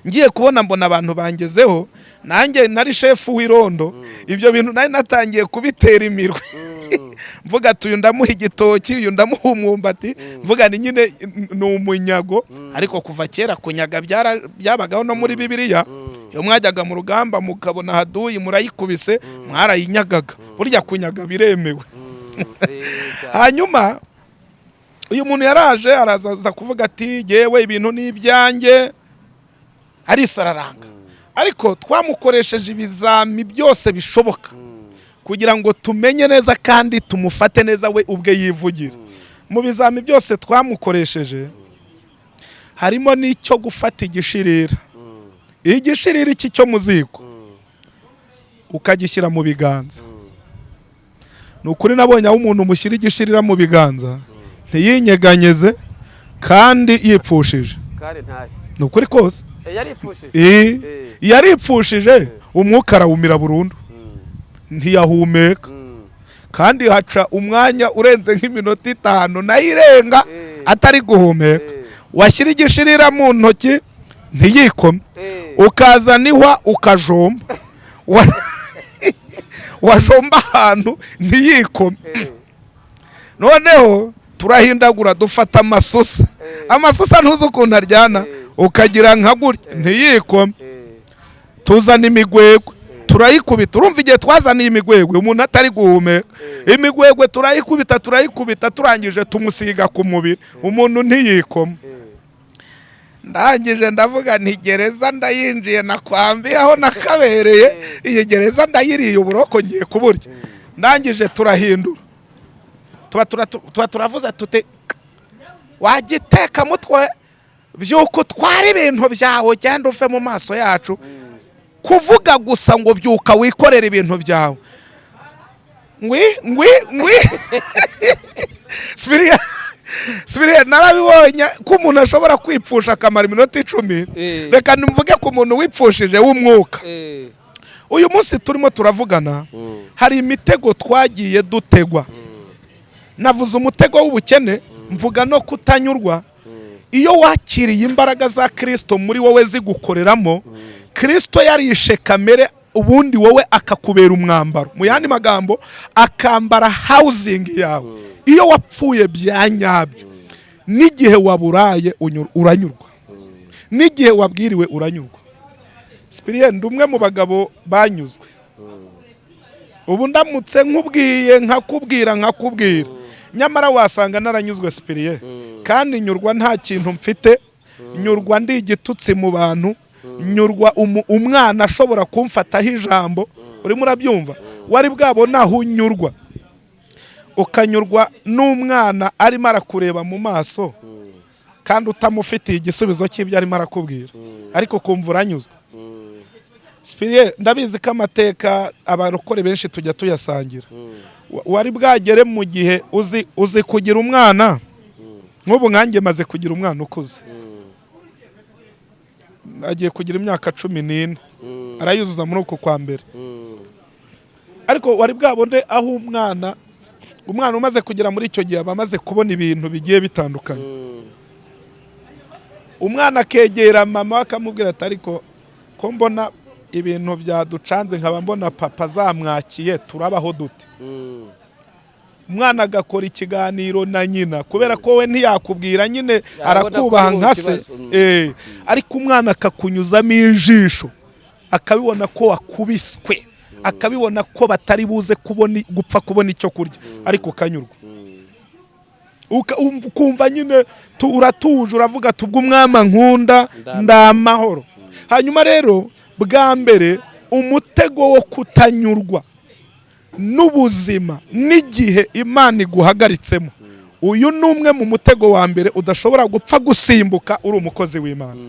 ngiye kubona mbona abantu bangezeho nanjye nari shefu w'irondo ibyo bintu nari natangiye kubitera imirwe mvuga ati uyu ndamuha igitoki uyu ndamuha umwumbati mvuga ni nyine ni umunyago ariko kuva kera kunyaga byabagaho no muri Bibiliya iyo mwajyaga mu rugamba mukabona haduyi murayikubise mwarayinyagaga burya kunyaga biremewe hanyuma uyu muntu yaraje araza kuvuga ati yewe ibintu ni ibyanjye arisararanga ariko twamukoresheje ibizami byose bishoboka kugira ngo tumenye neza kandi tumufate neza we ubwe yivugira mu bizami byose twamukoresheje harimo n'icyo gufata igishirira igishirira iki cyo muziko ukagishyira mu biganza ni ukuri nabonye aho umuntu mushyira igishirira mu biganza ntiyinyeganyeze kandi yipfushije ni ukuri kose yaripfushije umwuka arawumira burundu ntiyahumeka kandi haca umwanya urenze nk'iminota 5 nayirenga atari guhumeka washyira igishirira mu ntoki ntiyikome ukazanihwa ukajomba wajomba ahantu ntiyikome noneho turahindagura dufata amasusa ntuzi ukuntu aryana ukagira nka gutya ntiyikome tuzana imigwegwe turayikubita urumva igihe twazaniye imigwegwe umuntu atari guhumeka imigwegwe turayikubita turangije tumusiga ku mubiri umuntu ntiyikome ndangije ndavuga nti gereza ndayinjiye nakwambiye aho nakabereye iyi gereza ndayiriye uburoko ngiye kuburya ndangije turahindura tuba turavuze tuti wagiteka mutwe byuko twari ibintu byawe cyangwa uve mu maso yacu kuvuga gusa ngo byuka wikorera ibintu byawe ngwi Sibiriya narabibonye ko umuntu ashobora kwipfusha akamara iminota 10 reka nimvuge ko umuntu wipfushije w'umwuka uyu munsi turimo turavugana hari imitego twagiye dutegwa navuze umutego w'ubukene mvuga no kutanyurwa iyo wakiriye imbaraga za Kristo muri wowe zigukoreramo Kristo yarishe kamere ubundi wowe akakubera umwambaro mu yandi magambo akambara housing yawe iyo wapfuye byanyabyo n'igihe waburaye uranyurwa n'igihe wabwiriwe uranyurwa Sibiriya ndumwe mu bagabo banyuzwe ubu ndamutse nkubwiye nkakubwira nyamara wasanga naranyuzwe Sibiriya kandi nyurwa nta kintu mfite nyurwa ndi igitutsi mu bantu nyurwa umwana ashobora kumfataho ijambo urimo urabyumva wari bwabona aho unyurwa ukanyurwa n'umwana arimo arakureba mu maso kandi utamufitiye igisubizo cy'ibyo arimo arakubwira ariko kumva uranyuzwe Sibiriya ndabizi ko amateka abarokore benshi tujya tuyasangira wari bwagere mu gihe uzi kugira umwana nk'ubu nkanjye maze kugira umwana ukuze agiye kugira imyaka 14 arayuzuza muri uko kwa mbere ariko wari bwabone aho umwana umaze kugera muri icyo gihe abamaze kubona ibintu bigiye bitandukanye umwana akegera mama akamubwira ati ariko ko mbona ibintu byaducanze nkaba mbona papa zamwakiye turabaho dute umwana agakora ikiganiro na nyina kubera ko we ntiyakubwira nyine arakubaha nka se ariko umwana akakunyuzamo ijisho akabibona ko wakubiswe akabibona ko batari buze gupfa kubona icyo kurya ariko kanyurwa ukumva nyine uratuje uravuga tubwo umwama nkunda ndamahoro hanyuma rero bwa mbere umutego wo kutanyurwa n'ubuzima n'igihe Imana iguhagaritsemo uyu numwe mu mutego wa mbere udashobora gupfa gusimbuka uri umukozi w'Imana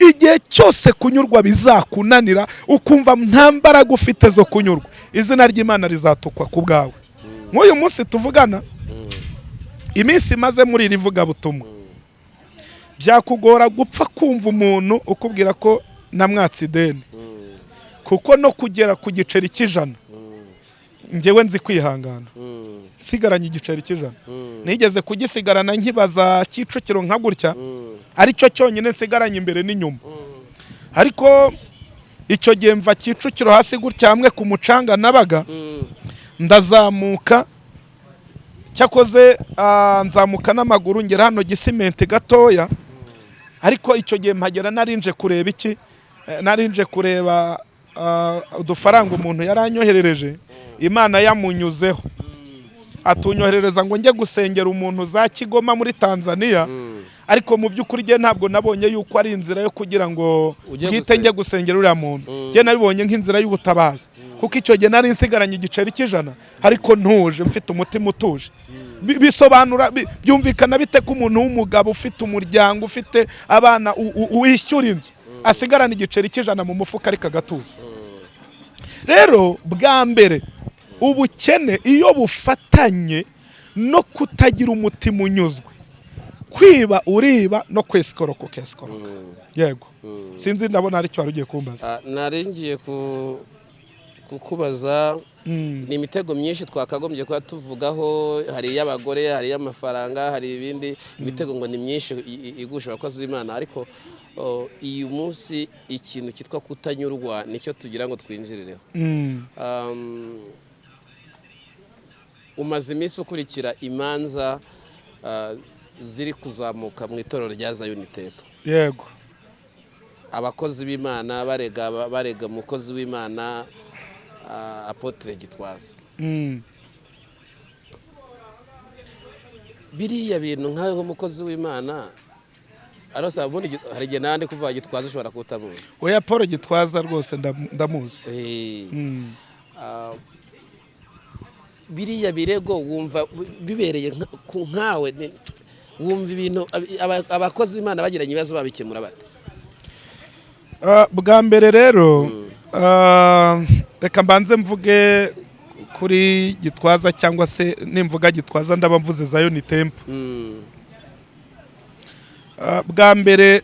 igihe cyose kunyurwa bizakunanira ukumva nta mbaraga ufite zo kunyurwa izina ry'Imana rizatukwa ku bwawe nk'uyu munsi tuvugana iminsi maze muri iri vugabutumwa byakugora gupfa kumva umuntu ukubwira ko namwatsi ideni kuko no kugera ku giceri cy'ijana njyewe nzi kwihangana sigaranye igiceri cy'ijana nigeze kugisigarana nkibaza Kicukiro nka gutya aricyo cyonyine nsigaranye imbere n'inyuma ariko icyo gihe mva Kicukiro hasi gutya hamwe ku mucanga nabaga ndazamuka cyakoze nzamuka n'amaguru ngera hano Gisimenti gatoya ariko icyo gihe mpagera narinje kureba iki narinje kureba udufaranga umuntu yaranyoherereje Imana yamunyuzeho atunyoherereza ngo njye gusengera umuntu za Kigoma muri Tanzania ariko mu by'ukuri je ntabwo nabonye yuko ari inzira yo kugira ngo bwite njye gusengera uriya muntu je nabibonye nk'inzira y'ubutabazi kuko icyo gihe nari nsigaranye igiceri cy'ijana ariko ntuje mfite umutima utuje bisobanura byumvikana bite ko umuntu w'umugabo ufite umuryango ufite abana wishyura inzu asigarana igiceri cy'ijana mu mufuka ariko agatuza rero bwa mbere ubukene iyo bufatanye no kutagira umutima unyuzwe kwiba uriba no kwesikoroka ukesikoroka yego sinzi ndabona ari cyo wari ugiye kumbaza naringiye kukubaza ni imitego myinshi twakagombye kuba tuvugaho hari iy'abagore hari iy'amafaranga hari ibindi imitego ngo ni myinshi igusha abakozi b'Imana ariko uyu munsi ikintu cyitwa kutanyurwa nicyo tugira ngo twinjirireho umaze iminsi ukurikira imanza ziri kuzamuka mu itorero rya Zion Temple yego abakozi b'Imana barega umukozi w'Imana Apotre Gitwaza biriya bintu nkaho umukozi w'Imana arasa ubundi hari igihe nandi kuvuga Gitwaza ushobora kutamuzi oya Paul Gitwaza rwose ndamuzi biriya birego wumva bibereye nkawe wumva ibintu abakozi Imana bagiranye ibibazo babikemura bate? Bwa mbere rero reka mbanze mvuge kuri Gitwaza cyangwa se nimvuga Gitwaza ndaba mvuze zayo ni tempo. Bwa mbere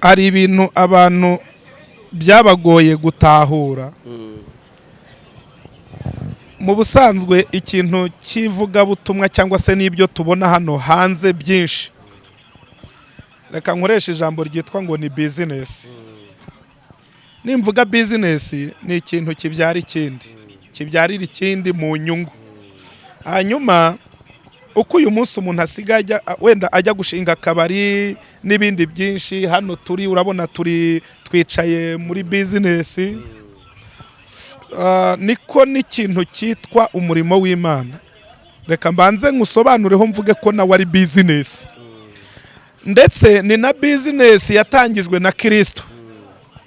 hari ibintu abantu byabagoye gutahura. Mu busanzwe ikintu kivuga butumwa cyangwa se n'ibyo tubona hano hanze byinshi, reka nkoresha ijambo ryitwa ngo ni business. Nimvuga business ni ikintu kibyara ikindi, kibyarira ikindi mu nyungu. Hanyuma uko uyu munsi umuntu asigaye wenda ajya gushinga akabari n'ibindi byinshi, hano turi urabona twicaye muri business, niko n'ikintu cyitwa umurimo w'Imana. Reka mbanze ngusobanureho mvuge ko nawe ari business, ndetse ni na business yatangijwe na Kristo,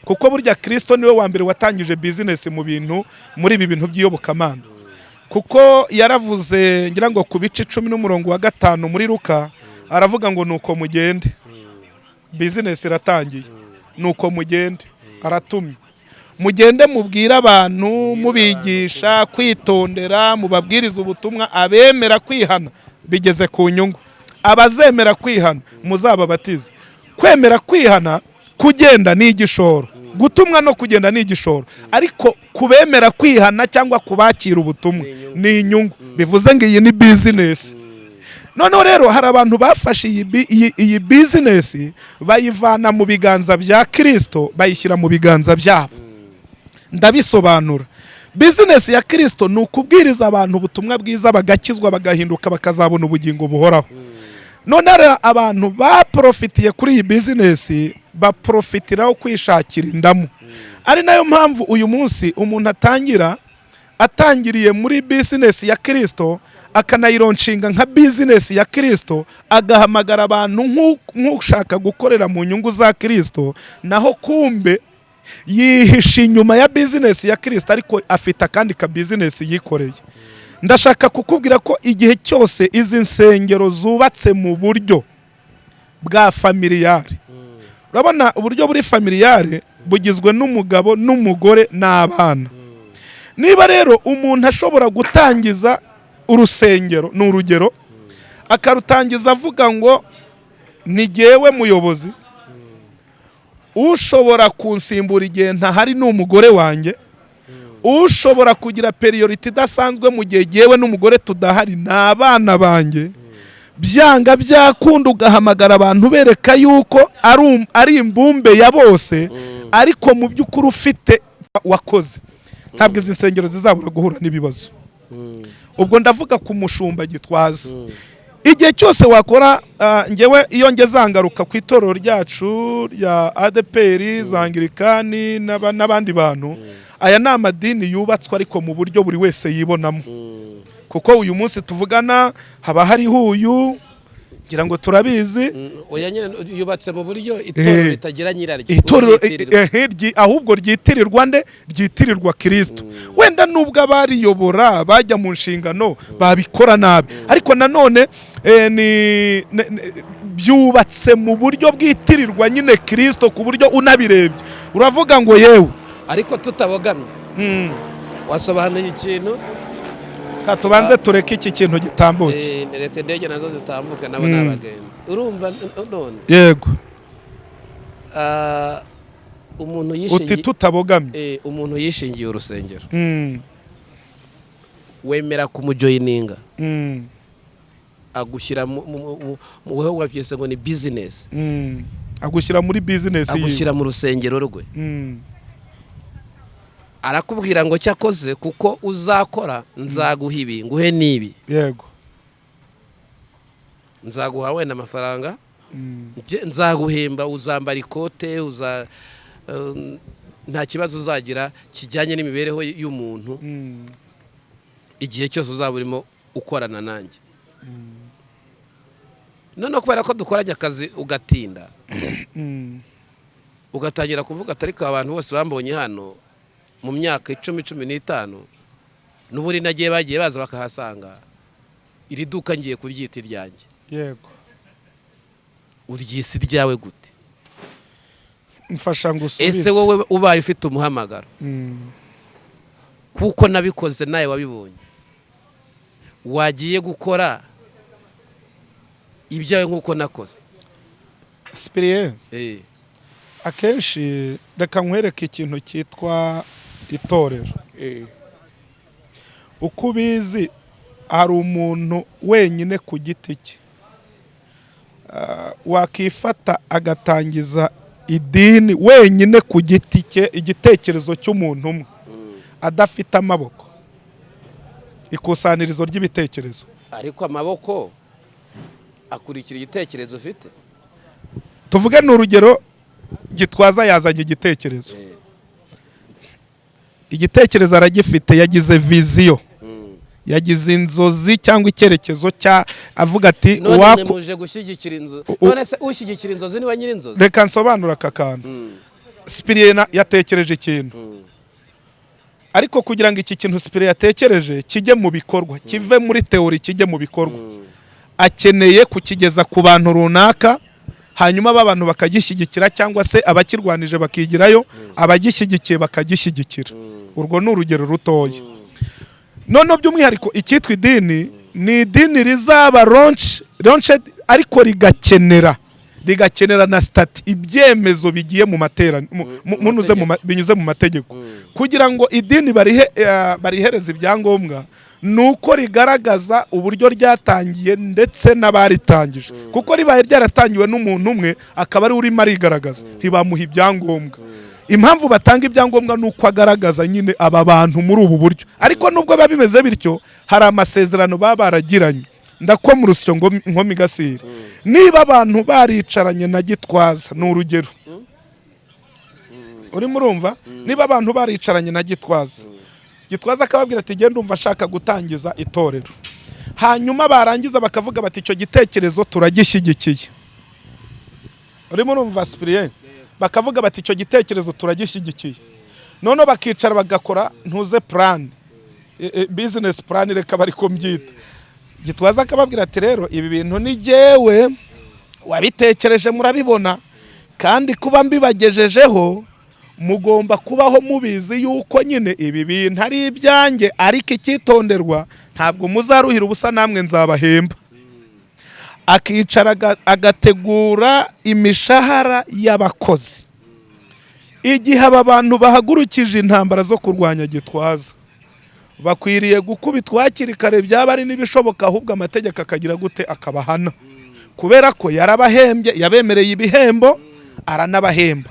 kuko burya Kristo niwe wa mbere watangije business mu bintu, muri ibi bintu by'iyobokamana. Kuko yaravuze ngira ngo ku bice 10:5 muri Luka aravuga ngo nuko mugende, business iratangiye, nuko mugende, aratumye mugende mubwira abantu, mubigisha kwitondera, mubabwiriza ubutumwa, abemera kwihana bigeze ku nyungu, abazemera kwihana muzababatize. Kwemera kwihana kugenda ni igishoro, gutumwa no kugenda ni igishoro, ariko kubemera kwihana cyangwa kubakira ubutumwa ni inyungu. Bivuze ngo iyi ni business. Noneho rero hari abantu bafashe iyi business bayivana mu biganza bya Kristo bayishyira mu biganza byabo. Ndabisobanura. Business ya Kristo ni ukubwiriza abantu ubutumwa bwiza, bagakizwa, bagahinduka, bakazabona ubugingo buhoraho. None rero abantu baprofitiye kuri iyi business baprofitiraho kwishakira indamu. Ari nayo mpamvu uyu munsi umuntu atangiriye muri business ya Kristo, akanayironshinga nka business ya Kristo, agahamagara abantu nk'ushaka gukorera mu nyungu za Kristo, naho kumbe yihisha inyuma ya business ya Kristo, ariko afite akandi ka business yikoreye. Ndashaka kukubwira ko igihe cyose izi nsengero zubatse mu buryo bwa familiyare, urabona uburyo buri familiyare bugizwe n'umugabo n'umugore n'abana. Niba rero umuntu ashobora gutangiza urusengero, ni urugero, akarutangiza avuga ngo ni jyewe muyobozi, ushobora kunsimbura igihe ntahari n'umugore wanjye, ushobora kugira priority idasanzwe mu gihe jyewe n'umugore tudahari n'abana banjye, byanga byakunda ugahamagara abantu bereka yuko ari imbumbe ya bose, ariko mu by'ukuri ufite wakoze. Ntabwo izi nsengero zizabura guhura n'ibibazo. Ubwo ndavuga ku mushumba Gitwaza. Igihe cyose wakora, ngewe iyo ngezangaruka ku itorero ryacu ya ADPR, Zangirikani n'abandi bantu, aya ni amadini yubatswe ariko mu buryo buri wese yibonamo. Kuko uyu munsi tuvugana haba hariho uyu, ngira ngo turabizi, oya nyine yubatse mu buryo itorero ritagira nyiraryo, itorero ahubwo ryitirirwa nde, ryitirirwa Kristo. Wenda nubwo abariyobora bajya mu nshingano babikora nabi, ariko nanone byubatse mu buryo bwitirirwa nyine Kristo, ku buryo unabirebye uravuga ngo yewe, ariko tutabogamye. Wasobanuye ikintu, tubanze tureke iki kintu gitambuke, reka indege nazo zitambuke, nabo n'abagenzi. Urumva none? Yego. Umuntu yishingiye, uti tutabogamye, umuntu yishingiye urusengero, wemera kumujoyininga, agushyira mu weho wabyise ngo ni business, agushyira muri business, agushyira mu rusengero rwe. Arakubwira ngo cyakoze kuko uzakora nzaguha ibi, nguhe nibi. Yego. Nzaguha wenda amafaranga, nzaguhemba, uzambara ikote, nta kibazo uzagira kijyanye n'imibereho y'umuntu, igihe cyose uzaba urimo ukorana nanjye. None kubera ko dukoranye akazi ugatinda, ugatangira kuvuga atari ko abantu bose bambonye hano mu myaka 10-15 n'uburi nagiye bagiye baza bakahasanga iri duka ngiye kuryita iryanjye. Yego. Uryisi ryawe gute? Mfasha ngusubize. Ese wowe ubaye ufite umuhamagaro kuko nabikoze nawe wabibonye, wagiye gukora ibyawe nk'uko nakoze? Sipiriye, akenshi reka nkwereke ikintu cyitwa itorero. Uko ubizi hari umuntu wenyine ku giti cye wakifata agatangiza idini wenyine ku giti cye, igitekerezo cy'umuntu umwe adafite amaboko, ikusanirizo ry'ibitekerezo. Ariko amaboko akurikira igitekerezo ufite. Tuvuge n'urugero, Gitwaza yazanye igitekerezo, igitekerezo aragifite, yagize viziyo, yagize inzozi cyangwa icyerekezo cya avuga ati none muje gushyigikira inzozi. None se ushyigikira inzozi niwe nyiri inzozi? Reka nsobanura aka kantu. Sipiriye yatekereje ikintu, ariko kugira ngo iki kintu Sipiriye yatekereje kijye mu bikorwa, kive muri teori kijye mu bikorwa, akeneye kukigeza ku bantu runaka, hanyuma abantu bakagishyigikira cyangwa se abakirwanije bakigirayo, abagishyigikiye bakagishyigikira. Urwo ni urugero rutoya. None by'umwihariko icyitwa idini ni idini rizaba launched ariko rigakenera na stati, ibyemezo bigiye mu materaniro binyuze mu mategeko. Kugira ngo idini barihereza ibyangombwa nuko rigaragaza uburyo ryatangiye ndetse n'abaritangije, kuko ribaye ryaratangiwe n'umuntu umwe akaba ari urimo arigaragaza, ntibamuha ibyangombwa. Impamvu batanga ibyangombwa nuko agaragaza nyine aba bantu muri ubu buryo. Ariko nubwo biba bimeze bityo, hari amasezerano baba baragiranye. Ndakoma urusyo ngo nkomi gasire. Niba abantu baricaranye na Gitwaza, ni urugero, urimo urumva, niba abantu baricaranye na Gitwaza, Gitwaza akababwira ati genda umva ashaka gutangiza itorero, hanyuma barangiza bakavuga bati icyo gitekerezo turagishyigikiye. Urimo urumva Sipiriye? Bakavuga bati icyo gitekerezo turagishyigikiye. None bakicara bagakora ntuze plan, business plan reka bari ko mbyita. Gitwaza akababwira ati rero ibi bintu ni jewe wabitekereje murabibona, kandi kuba mbibagejejeho mugomba kubaho mubizi yuko nyine ibi bintu ari ibyanjye, ariko icyitonderwa ntabwo muzaruhira ubusa, namwe nzabahemba. Akicara agategura imishahara y'abakozi. Igihe aba bantu bahagurukije intambara zo kurwanya Gitwaza, bakwiriye gukubitwa hakiri kare, byaba ari n'ibishoboka, ahubwo amategeko akagira gute, akabahana, kubera ko yarabahembye, yabemereye ibihembo, aranabahemba.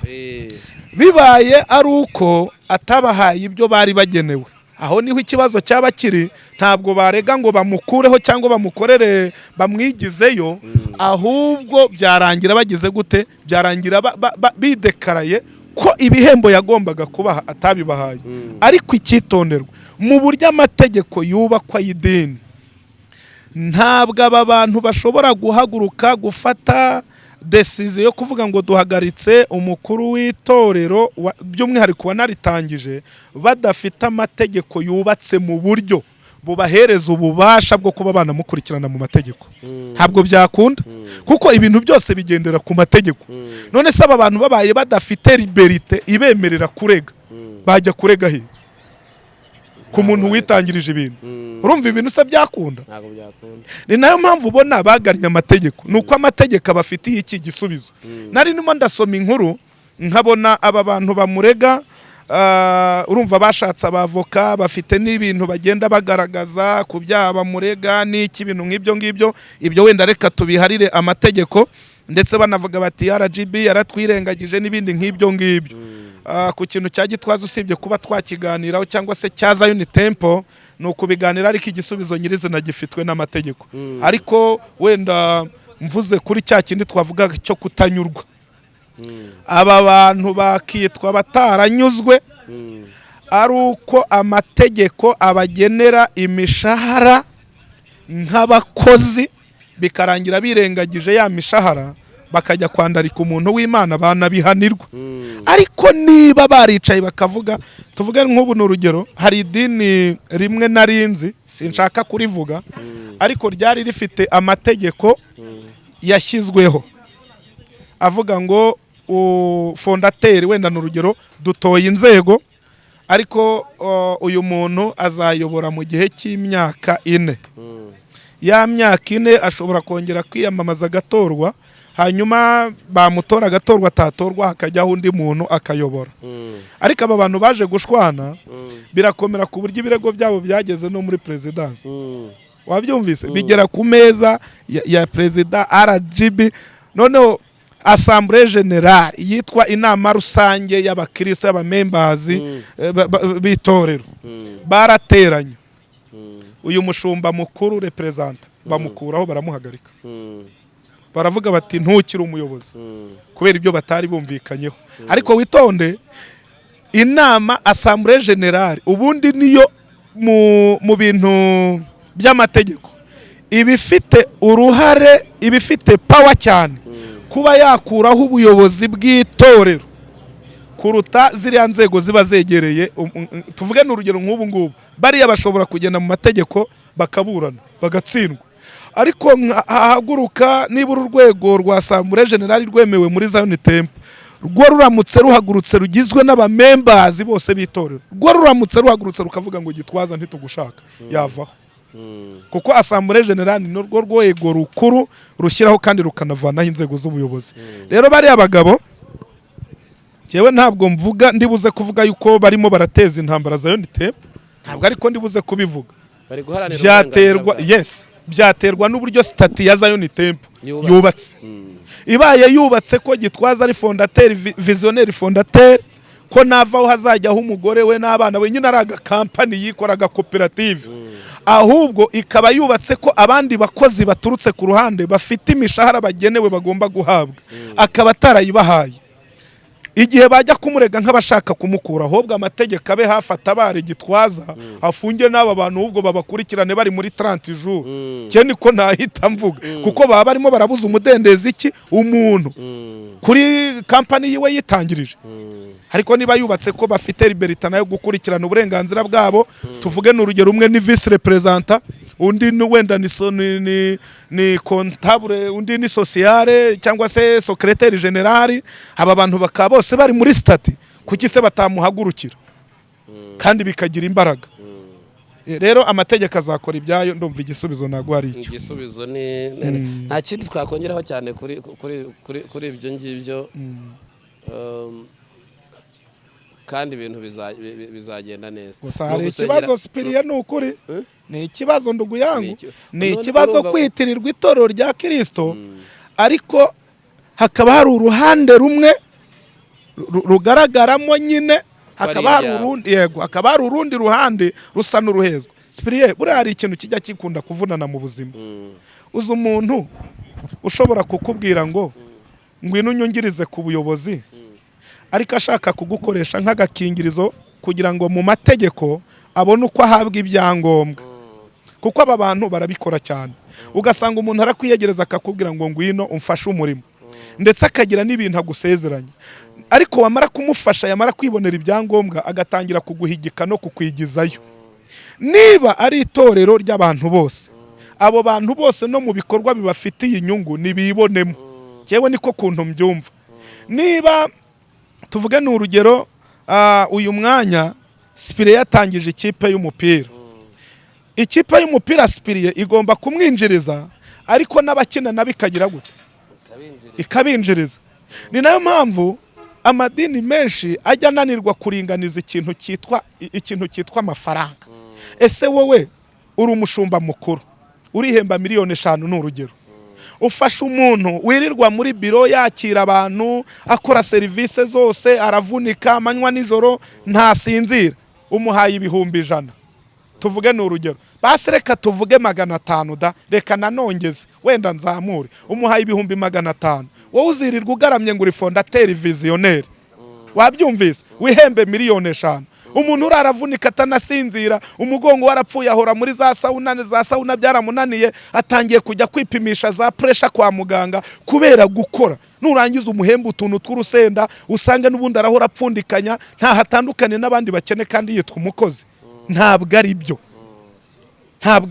Bibaye ari uko atabahaye ibyo bari bagenewe, aho niho ikibazo cyaba kiri. Ntabwo barega ngo bamukureho cyangwa bamukorere bamwigizeyo, ahubwo byarangira bagize gute, byarangira bidekaraye ko ibihembo yagombaga kubaha atabibahaye. Ariko icyitonderwa, mu buryo amategeko yubakwa y'idini, ntabwo aba bantu bashobora guhaguruka gufata decision yo kuvuga ngo duhagaritse umukuru w'itorero by'umwihariko wanaritangije, badafite amategeko yubatse mu buryo bubahereza ububasha bwo kuba banamukurikirana mu mategeko. Ntabwo byakunda, kuko ibintu byose bigendera ku mategeko. None se aba bantu babaye badafite liberite ibemerera kurega, bajya kurega he ku muntu witangirije ibintu? Urumva ibintu se byakunda? Ntabwo byakunda. Ni nayo mpamvu ubona bagannye amategeko, nuko amategeko abafitiye iki gisubizo. Nari nimo ndasoma inkuru nkabona aba bantu bamurega, urumva bashatse abavoka, bafite n'ibintu bagenda bagaragaza ku byaha bamurega n'iki bintu nk'ibyo ngibyo. Ibyo wenda reka tubiharire amategeko, ndetse banavuga bati RGB yaratwirengagije n'ibindi nk'ibyo ngibyo. Ku kintu cya Gitwaza usibye kuba twakiganiraho cyangwa se cyaza Unitempo, nuko biganira, ariko igisubizo nyirizina gifitwe n'amategeko. Ariko wenda mvuze kuri cya kindi twavuga cyo kutanyurwa, aba bantu bakitwa bataranyuzwe ari uko amategeko abagenera imishahara nk'abakozi, bikarangira birengagije ya mishahara bakajya kwandarika umuntu w'Imana banabihanirwa. Ariko niba baricaye bakavuga, tuvuge nk'ubu n'urugero, hari idini rimwe narinzi sinshaka kurivuga, ariko ryari rifite amategeko yashyizweho avuga ngo fondateri wenda n'urugero dutoye inzego, ariko uyu muntu azayobora mu gihe cy'imyaka 4. Ya myaka 4 ashobora kongera kwiyamamaza agatorwa, hanyuma bamutora agatorwa atatorwa hakajyaho undi muntu akayobora. Ariko aba bantu baje gushwana birakomera ku buryo ibirego byabo byageze no muri presidence. Wabyumvise bigera ku meza ya president RGB, noneho Assemblée Générale yitwa inama rusange y'abakristo y'abamembers bitorero barateranye. Uyu mushumba mukuru represent bamukuraho baramuhagarika. Baravuga bati ntukiri umuyobozi kubera ibyo batari bumvikanyeho. Ariko witonde, inama Assemblée Générale ubundi niyo mu bintu by'amategeko ibifite uruhare, ibifite power cyane kuba yakuraho ubuyobozi bw'itorero kuruta ziriya nzego ziba zegereye. Tuvuge n'urugero nk'ubu ngubu bariya bashobora kugenda mu mategeko bakaburana bagatsindwa, ariko hahaguruka nibura urwego rwa Assemblée Générale rwemewe muri Zion Temple, rwo ruramutse ruhagurutse rugizwe n'abamembers bose b'itorero, rwo ruramutse ruhagurutse rukavuga ngo Gitwaza ntitugushaka, yavaho. Kuko Assemblée Générale ni rwo rwego rukuru rushyiraho kandi rukanavanaho inzego z'ubuyobozi. Rero bari abagabo cyewe ntabwo mvuga ndibuze kuvuga yuko barimo barateza intambara za Zion Temple, ntabwo ariko ndibuze kubivuga. Byaterwa n'uburyo stati ya Zion Temple yubatse. Ibaye yubatse ko Gitwaza ari fondateur visionnaire fondateur, ko navaho hazajyaho umugore we n'abana we, nyine ari agakampani yikoraga koperative, ahubwo ikaba yubatse ko abandi bakozi baturutse ku ruhande bafite imishahara bagenewe bagomba guhabwa, akaba atarayibahaye. Igihe bajya kumurega nk'abashaka kumukura, ahubwo amategeko abe hafata bare Gitwaza afunge n'aba bantu, ubwo babakurikirane bari muri 30 jours. Cye niko nahita mvuga, kuko baba barimo barabuza umudendezi iki umuntu kuri kampani yiwe yitangirije. Ariko niba yubatse ko bafite liberté nayo gukurikirana uburenganzira bwabo, tuvuge n'urugero umwe ni vice representant, undi ni wenda ni comptable, undi ni sociale cyangwa se secrétaire général, aba bantu bakaba bose bari muri stati, kuki se batamuhagurukira kandi bikagira imbaraga. Rero amategeko azakora ibyayo, ndumva igisubizo nago ari icyo. Igisubizo ni nta kindi twakongeraho cyane kuri ibyo ngibyo, kandi ibintu bizagenda neza. Gusa hari ikibazo Spiria n'ukuri, ni ikibazo ndugu yangu, ni ikibazo kwitirirwa itorero rya Kristo, ariko hakaba hari uruhande rumwe rugaragaramo nyine, hakaba hari urundi ruhande rusa n'uruhezwa. Spiria buri hari ikintu kijya kikunda kuvunana mu buzima. Uzi umuntu ushobora kukubwira ngo ngwino unyungirize ku buyobozi, ariko ashaka kugukoresha nk'agakingirizo kugira ngo mu mategeko abone uko ahabwa ibyangombwa, kuko aba bantu barabikora cyane. Ugasanga umuntu arakwiyegereza akakubwira ngo ngwino umfashe umurimo, ndetse akagira n'ibintu agusezeranya, ariko wamara kumufasha yamara kwibonera ibyangombwa agatangira kuguhigika no kukwigizayo. Niba ari itorero ry'abantu bose, abo bantu bose no mu bikorwa bibafitiye inyungu nibibonemo. Cyewe niko kuntu mbyumva. Niba tuvuge n'urugero, uyu mwanya Spiria yatangije ikipe y'umupira, ikipe y'umupira Spiria igomba kumwinjiriza, ariko n'abakina nabikagira gute ikabinjiriza. Ni nayo mpamvu amadini menshi ajya nanirwa kuringaniza ikintu cyitwa amafaranga. Ese wowe uri umushumba mukuru urihemba miliyoni 5 n'urugero, ufasha umuntu wirirwa muri biro yakira abantu, akora service zose, aravunika amanywa nijoro ntasinzira, umuhaye ibihumbi 100, tuvuge n'urugero, basi reka tuvuge 500 da, reka nanongeze wenda nzamure, umuhaye ibihumbi 500, wowe uzirirwa ugaramye ngo uri fondateur visionnaire, wabyumvise, wihembe miliyoni 5, umuntu uraravunika atanasinzira umugongo warapfuye ahora muri za sauna byaramunaniye atangiye kujya kwipimisha za pressure kwa muganga kubera gukora nurangiza umuhembe utuntu tw'urusenda usanga n'ubundi arahora apfundikanya nta hatandukane n'abandi bakene kandi yitwa umukozi. Ntabwo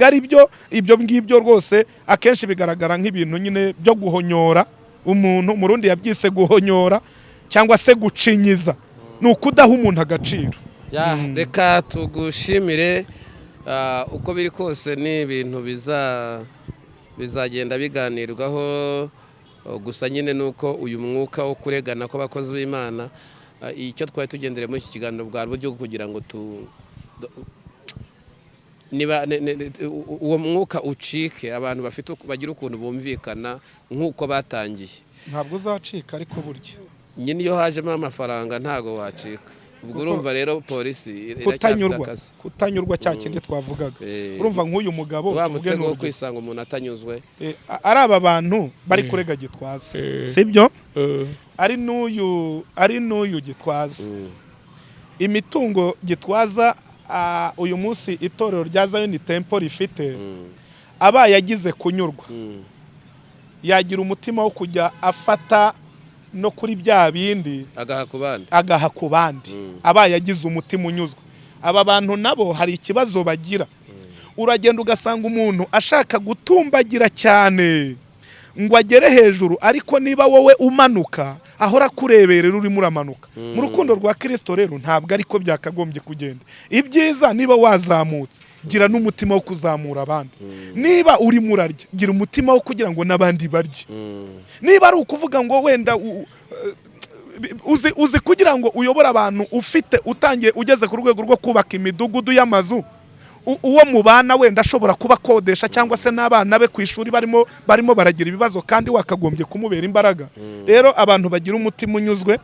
ari byo ibyo ngibyo rwose akenshi bigaragara nk'ibintu nyine byo guhonyora umuntu murundi yabyise guhonyora cyangwa se gucinyiza ni ukudaha umuntu agaciro. Reka tugushimire uko biri kose ni ibintu bizagenda biganirwaho gusa nyine nuko uyu mwuka wo kuregana ko bakozi b'Imana icyo twari tugendere muri iki kiganiro bwa buryo kugira ngo uwo mwuka ucike abantu bafite bagira ukuntu bumvikana nk'uko batangiye. Ntabwo uzacika ariko burya nyine iyo hajemo amafaranga ntago wacika. Ubwo urumva rero polisi kutanyurwa cya kindi twavugaga. Urumva nk'uyu mugabo tuvuge no kwisanga umuntu atanyuzwe ari aba bantu bari kurega Gitwaza sibyo ari n'uyu Gitwaza imitungo Gitwaza uyu munsi itorero rya Zion Temple rifite aba yagize kunyurwa yagira umutima wo kujya afata no kuri bya bindi agaha ku bandi aba yagize umutima unyuzwe. Aba bantu nabo hari ikibazo bagira uragenda ugasanga umuntu ashaka gutumbagira cyane ngo agere hejuru ariko niba wowe umanuka ahora kureberera urimo uramanuka. Mu rukundo rwa Kristo rero ntabwo ariko byakagombye kugenda. Ibyiza niba wazamutse gira n'umutima wo kuzamura abandi. Niba uri murarya gira umutima wo kugira ngo nabandi barye. Niba ari ukuvuga ngo wenda uzi kugira ngo uyobora abantu ufite utangiye ugeze ku rwego rwo kubaka imidugudu y'amazu uwo mubana wenda ashobora kuba kodesha cyangwa se n'abana be ku ishuri barimo baragira ibibazo kandi wakagombye kumubera imbaraga. Rero abantu bagira umutima unyuzwe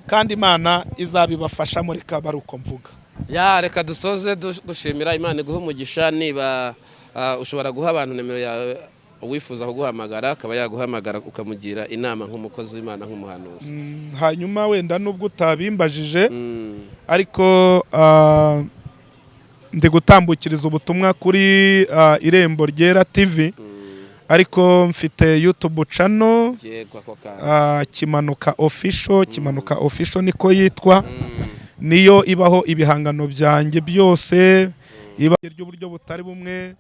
kandi Imana izabibafasha muri kabari uko mvuga. Reka dusoze dushimira Imana iguha umugisha. Niba ushobora guha abantu nimero yawe uwifuza kuguhamagara akaba yaguhamagara ukamugira inama nk'umukozi w'Imana nk'umuhanuzi. Hanyuma wenda nubwo utabimbajije ariko ndi gutambukiriza ubutumwa kuri Irembo Ryera TV ariko mfite YouTube channel Kimanuka Official niko yitwa niyo ibaho ibihangano byanjye byose iba ry'uburyo butari bumwe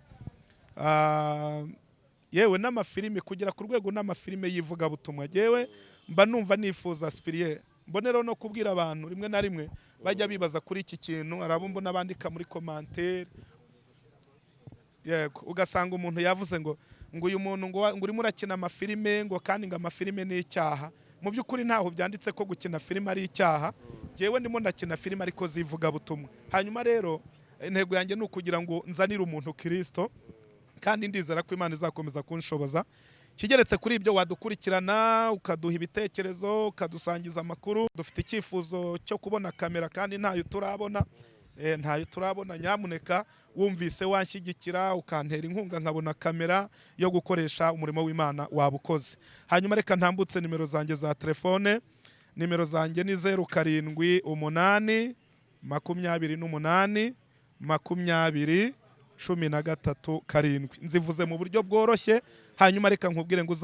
yewe n'amafilime kugera ku rwego n'amafilime yivuga butumwa yewe mba numva nifuza Spiriye mbonero no kubwira abantu rimwe na rimwe bajya bibaza kuri iki kintu arabo mbona bandika muri commentaire yego ugasanga umuntu yavuze ngo uyu muntu ngo urimo urakina amafilime ngo kandi ngo amafilime ni icyaha. Mu by'ukuri ntaho byanditse ko gukina filime ari icyaha. Jewe ndimo ndakina filime ariko zivuga butumwa. Hanyuma rero intego yanjye ni ukugira ngo nzanire umuntu Kristo kandi ndizera ko Imana izakomeza kunshoboza. Kigeretse kuri ibyo wadukurikirana ukaduha ibitekerezo ukadusangiza amakuru. Dufite icyifuzo cyo kubona kamera kandi ntayo turabona nyamuneka wumvise wanshyigikira ukantera inkunga nkabona kamera yo gukoresha umurimo w'Imana wabukoze. Hanyuma reka ntambutse nimero zanjye za telefone. Nimero zanjye ni 07 8 28 20 13 karindwi. Nzivuze mu buryo bworoshye. Hanyuma reka nkubwire ngo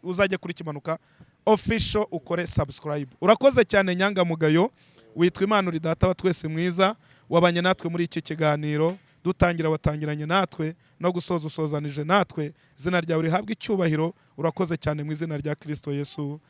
uzajye kuri Kimanuka Official ukore subscribe. Urakoze cyane nyangamugayo. Witwa Imana uri data wa twese mwiza wabanye natwe muri iki kiganiro dutangira watangiranye natwe no gusoza usozanije natwe. Izina ryawe rihabwa icyubahiro. Urakoze cyane mu izina rya Kristo Yesu.